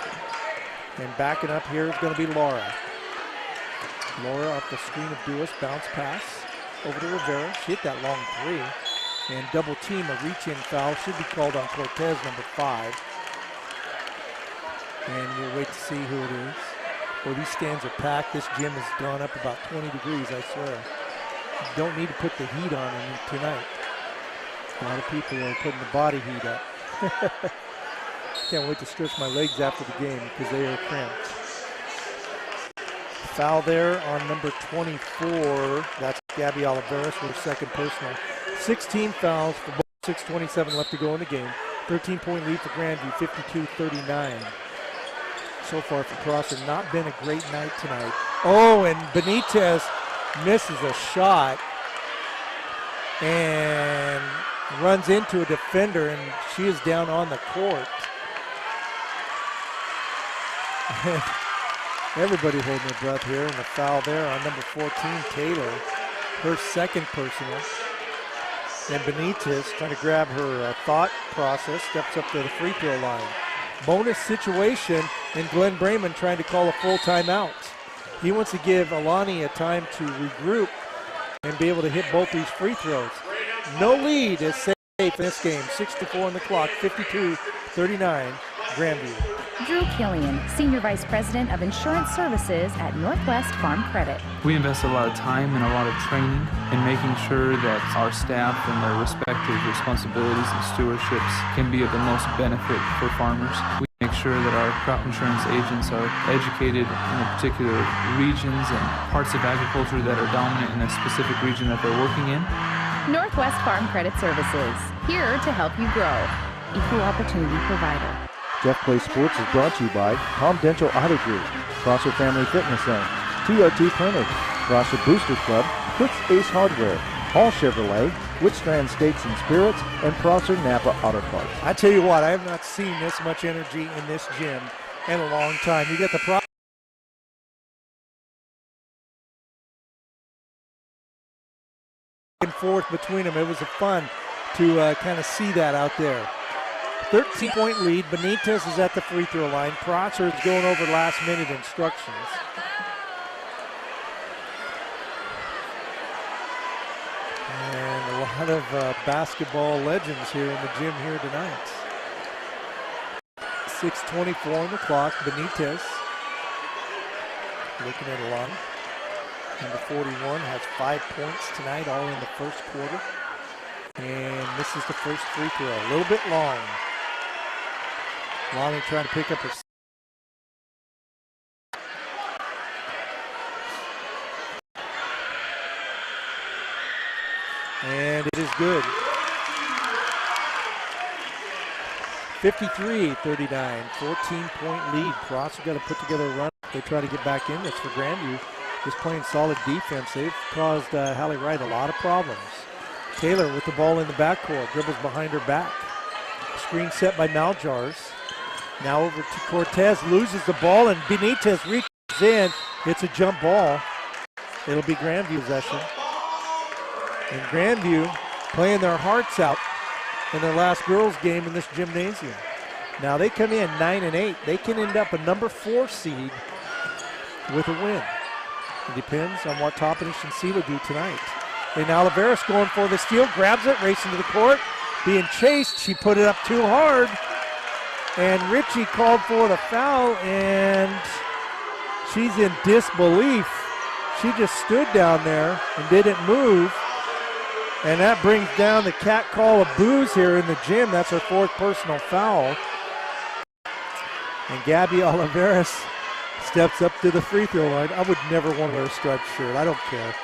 And backing up here is going to be Laura. Laura up the screen of Dewis. Bounce pass over to Rivera. She hit that long 3. And double team, a reach-in foul should be called on Cortez, number 5. And we'll wait to see who it is. Well, these stands are packed. This gym has gone up about 20 degrees, I swear. You don't need to put the heat on tonight. A lot of people are putting the body heat up. Can't wait to stretch my legs after the game because they are cramped. Foul there on number 24. That's Gabby Oliveras with her second personal. 16 fouls for both. 6:27 left to go in the game. 13-point lead for Grandview, 52-39. So far for Prosser, not been a great night tonight. Oh, and Benitez misses a shot and runs into a defender, and she is down on the court. Everybody holding their breath here, and the foul there on number 14, Taylor. Her second personal. And Benitez trying to grab her thought process, steps up to the free throw line. Bonus situation, and Glenn Brayman trying to call a full timeout. He wants to give Alani a time to regroup and be able to hit both these free throws. No lead is safe in this game. 64 on the clock, 52-39, Grandview. Drew Killian, Senior Vice President of Insurance Services at Northwest Farm Credit. We invest a lot of time and a lot of training in making sure that our staff and their respective responsibilities and stewardships can be of the most benefit for farmers. We make sure that our crop insurance agents are educated in the particular regions and parts of agriculture that are dominant in a specific region that they're working in. Northwest Farm Credit Services, here to help you grow. Equal opportunity provider. Jeff Play Sports is brought to you by Palm Dental Auto Group, Prosser Family Fitness Zone, TRT Clinic, Prosser Booster Club, Cook's Ace Hardware, Hall Chevrolet, Whitstrand Steaks and Spirits, and Prosser Napa Auto Parts. I tell you what, I have not seen this much energy in this gym in a long time. You get the back and forth between them. It was fun to kind of see that out there. 13-point lead. Benitez is at the free throw line. Prosser is going over last-minute instructions. And a lot of basketball legends here in the gym here tonight. 6:24 on the clock. Benitez looking at a lot. Number 41 has 5 points tonight, all in the first quarter. And misses the first free throw. A little bit long. Lonnie trying to pick up her. And it is good. 53-39, 14-point lead. Prosser got to put together a run. They try to get back in this for Grandview. Just playing solid defense. They've caused Hallie Wright a lot of problems. Taylor with the ball in the backcourt, dribbles behind her back. Screen set by Maljars. Now over to Cortez, loses the ball, and Benitez reaches in. It's a jump ball. It'll be Grandview possession. And Grandview playing their hearts out in their last girls game in this gymnasium. Now they come in 9-8. They can end up a number 4 seed with a win. It depends on what Toppenish and Sela do tonight. And Oliveris going for the steal, grabs it, racing to the court. Being chased, she put it up too hard. And Ritchie called for the foul, and she's in disbelief. She just stood down there and didn't move. And that brings down the cat call of booze here in the gym. That's her 4th personal foul. And Gabby Oliveris steps up to the free throw line. I would never want to wear a striped shirt. I don't care.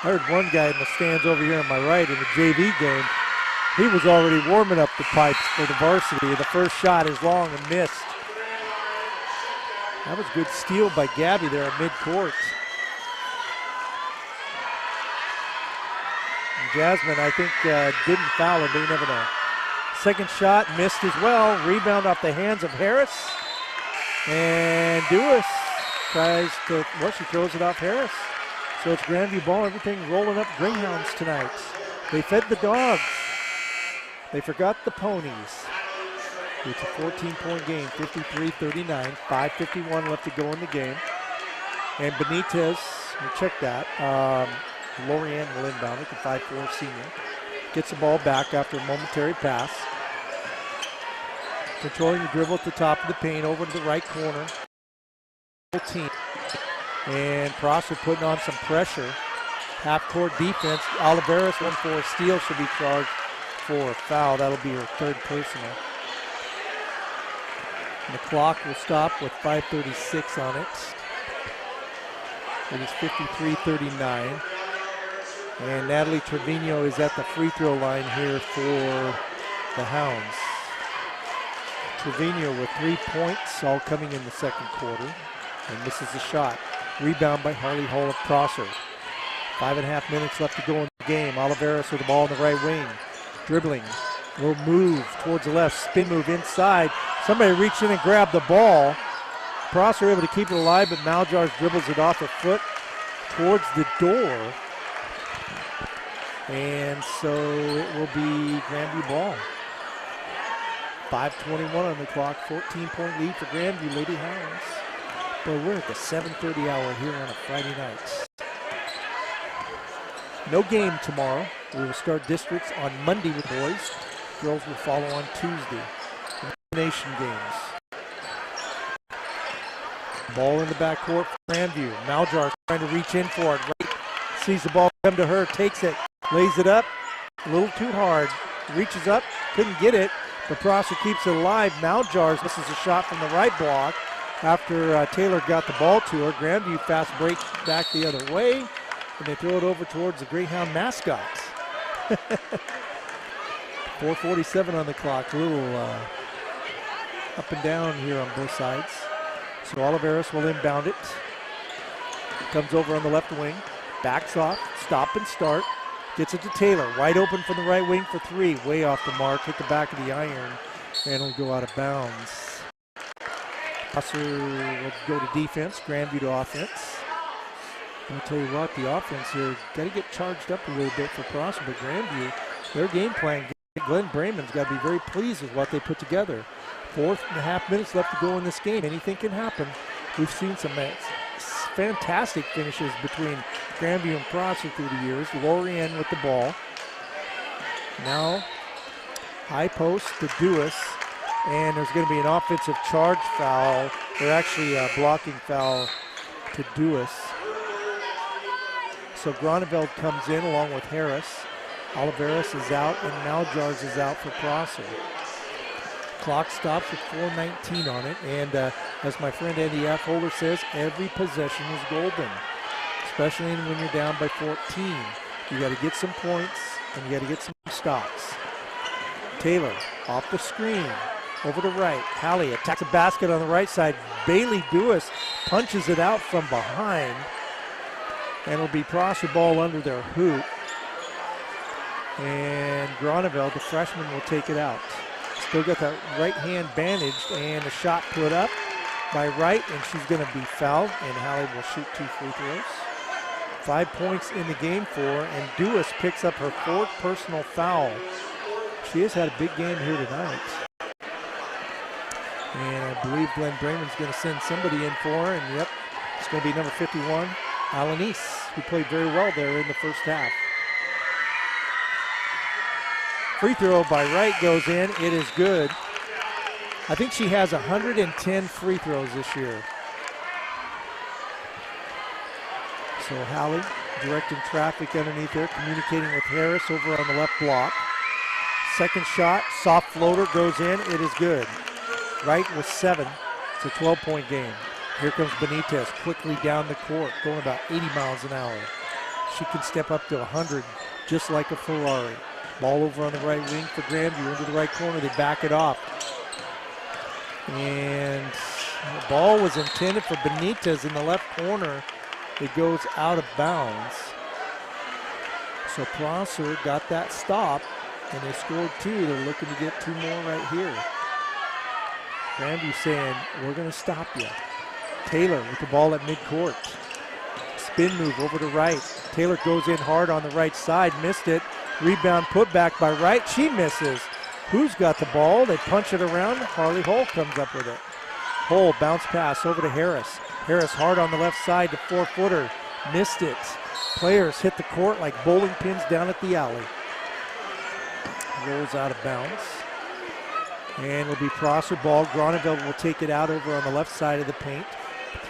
I heard one guy in the stands over here on my right in the JV game. He was already warming up the pipes for the varsity. The first shot is long and missed. That was good steal by Gabby there at midcourt. And Jasmine, I think, didn't foul her, but you never know. Second shot missed as well. Rebound off the hands of Harris. And Dewis tries to, well, she throws it off Harris. So it's Grandview ball, everything rolling up Greyhounds tonight. They fed the dogs. They forgot the ponies. It's a 14-point game, 53-39, 5:51 left to go in the game. And Benitez, we'll check that. Lorianne will inbound it, the 5'4" senior. Gets the ball back after a momentary pass. Controlling the dribble at the top of the paint, over to the right corner. Team. And Prosser putting on some pressure. Half-court defense. Oliveris went for a steal, should be charged for a foul. That'll be her 3rd personal. And the clock will stop with 5:36 on it. It is 53-39. And Natalie Trevino is at the free throw line here for the Hounds. Trevino with 3 points, all coming in the second quarter. And misses the shot. Rebound by Harley Hall of Prosser. 5.5 minutes left to go in the game. Oliveris with the ball in the right wing. Dribbling. Little move towards the left. Spin move inside. Somebody reached in and grabbed the ball. Prosser able to keep it alive, but Maljars dribbles it off her foot towards the door. And so it will be Grandview ball. 5:21 on the clock. 14-point lead for Grandview Lady Hounds. But we're at the 7:30 hour here on a Friday night. No game tomorrow. We will start districts on Monday with boys. Girls will follow on Tuesday. elimination games. Ball in the backcourt for Grandview. Maljar trying to reach in for it. Right, sees the ball come to her, takes it, lays it up, a little too hard. Reaches up, couldn't get it, but Prosser keeps it alive. Maljar misses a shot from the right block after Taylor got the ball to her. Grandview fast break back the other way, and they throw it over towards the Greyhound mascots. 4:47 on the clock, a little up and down here on both sides. So Oliveros will inbound it. Comes over on the left wing, backs off, stop and start. Gets it to Taylor, wide open from the right wing for three. Way off the mark, hit the back of the iron, and it'll go out of bounds. Prosser will go to defense, Grandview to offense. I'll tell you what, the offense here, got to get charged up a little bit for Prosser, but Grandview, their game plan, Glenn Brayman's got to be very pleased with what they put together. 4.5 minutes left to go in this game. Anything can happen. We've seen some fantastic finishes between Grandview and Prosser through the years. Lorien with the ball. Now, high post to Dewis, and there's going to be an offensive charge foul, or actually a blocking foul to Dewis. So Groneveld comes in along with Harris. Oliveros is out, and Maljars is out for Prosser. Clock stops with 4:19 on it, and as my friend Andy F. Holder says, every possession is golden, especially when you're down by 14. You got to get some points, and you got to get some stops. Taylor off the screen, over to right. Hallie attacks a basket on the right side. Bailey Dewis punches it out from behind, and it'll be Prosser ball under their hoop. And Groneveld, the freshman, will take it out. Still got that right hand bandaged, and a shot put up by Wright, and she's going to be fouled, and Hallie will shoot 2 free throws. 5 points in the game for her, and Dewis picks up her 4th personal foul. She has had a big game here tonight. And I believe Glenn Brayman's going to send somebody in for her, and yep, it's going to be number 51, Alanis, who played very well there in the first half. Free throw by Wright goes in. It is good. I think she has 110 free throws this year. So Hallie directing traffic underneath there, communicating with Harris over on the left block. Second shot, soft floater goes in. It is good. Wright with 7. It's a 12-point game. Here comes Benitez quickly down the court, going about 80 miles an hour. She can step up to 100 just like a Ferrari. Ball over on the right wing for Grandview, into the right corner. They back it off. And the ball was intended for Benitez in the left corner. It goes out of bounds. So Prosser got that stop, and they scored 2. They're looking to get 2 more right here. Grandview saying, we're going to stop you. Taylor with the ball at midcourt. Spin move over to right. Taylor goes in hard on the right side, missed it. Rebound put back by Wright. She misses. Who's got the ball? They punch it around. Harley Hull comes up with it. Hull bounce pass over to Harris. Harris hard on the left side to 4-footer. Missed it. Players hit the court like bowling pins down at the alley. Rolls out of bounds. And it'll be Prosser ball. Groneveld will take it out over on the left side of the paint.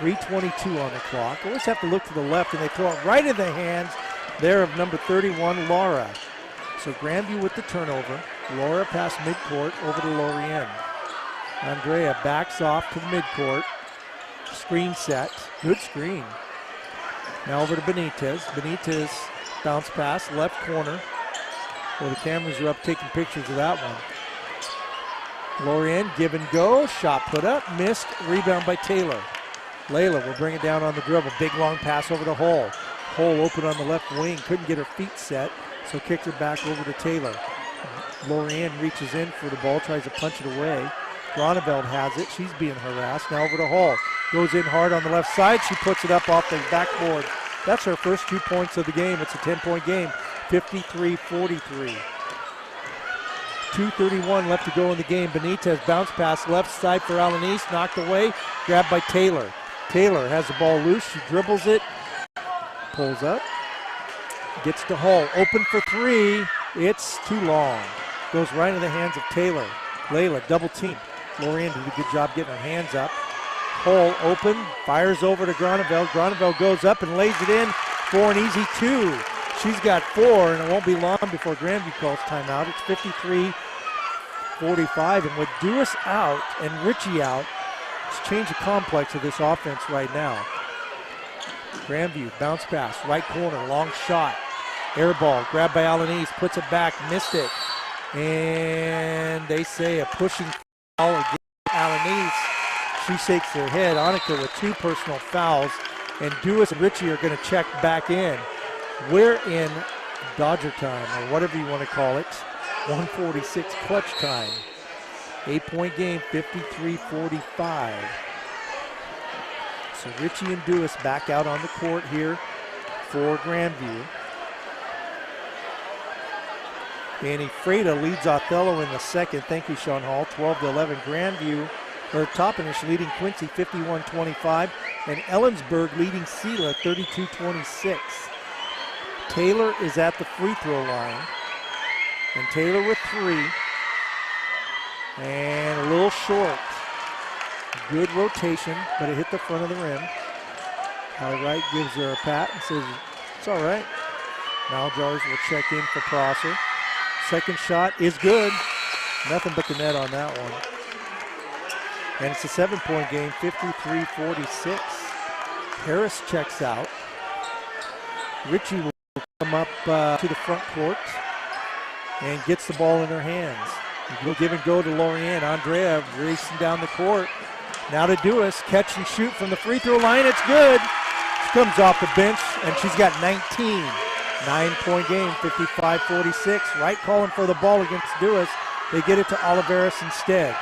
3:22 on the clock. Always have to look to the left, and they throw it right in the hands there of number 31, Laura. So Grandview with the turnover. Laura past midcourt over to Lorien. Andrea backs off to the midcourt. Screen set. Good screen. Now over to Benitez. Benitez bounce pass, left corner. Well, the cameras are up taking pictures of that one. Lorien give and go. Shot put up. Missed. Rebound by Taylor. Layla will bring it down on the dribble. Big long pass over to Hull. Hull open on the left wing. Couldn't get her feet set, so kicks it back over to Taylor. Lorien reaches in for the ball, tries to punch it away. Groneveld has it. She's being harassed. Now over to Hull. Goes in hard on the left side. She puts it up off the backboard. That's her first 2 points of the game. It's a 10-point game. 53-43. 2:31 left to go in the game. Benitez bounce pass left side for Alanis. Knocked away. Grabbed by Taylor. Taylor has the ball loose. She dribbles it. Pulls up. Gets to Hull. Open for 3. It's too long. Goes right into the hands of Taylor. Layla double team. Lorian did a good job getting her hands up. Hole open, fires over to Grandview. Grandview goes up and lays it in for an easy 2. She's got 4, and it won't be long before Grandview calls timeout. It's 53-45, and with Dewis out and Ritchie out, it's changed the complex of this offense right now. Grandview, bounce pass, right corner, long shot. Air ball, grabbed by Alanis, puts it back, missed it. And they say a pushing foul against Alanis. She shakes her head. Annika with 2 personal fouls, and Dewis and Ritchie are going to check back in. We're in Dodger time, or whatever you want to call it. 146 clutch time. 8-point game, 53-45. So Ritchie and Dewis back out on the court here for Grandview. Annie Freda leads Othello in the second. Thank you, Sean Hall. 12-11. Grandview, or Toppenish leading Quincy 51-25. And Ellensburg leading Sela 32-26. Taylor is at the free throw line. And Taylor with 3. And a little short. Good rotation, but it hit the front of the rim. Holly Wright gives her a pat and says, it's all right. Maljars will check in for Prosser. Second shot is good. Nothing but the net on that one. And it's a 7-point game, 53-46. Harris checks out. Ritchie will come up to the front court and gets the ball in her hands. We'll give and go to Lorianne. Andrea racing down the court. Now to Dewis, catch and shoot from the free throw line. It's good. She comes off the bench, and she's got 19. 9-point game, 55-46. Wright calling for the ball against Dewis. They get it to Oliveris instead.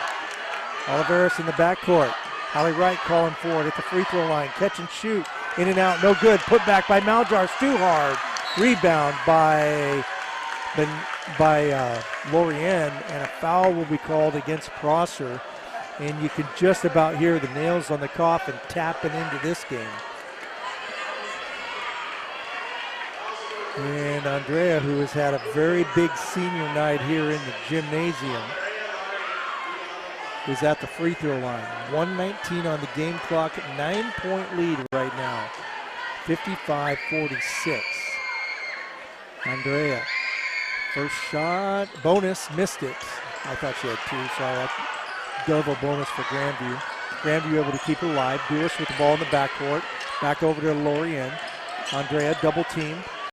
Oliveris in the backcourt. Holly Wright calling for it at the free throw line. Catch and shoot. In and out, no good. Put back by Maljars, too hard. Rebound by Lorianne, and a foul will be called against Prosser. And you can just about hear the nails on the coffin tapping into this game. And Andrea, who has had a very big senior night here in the gymnasium, is at the free throw line. 1:19 on the game clock, 9-point lead right now. 55-46. Andrea, first shot, bonus, missed it. I thought she had 2, so that's double bonus for Grandview. Grandview able to keep it alive. Dewis with the ball in the backcourt. Back over to Lorianne. Andrea double teamed.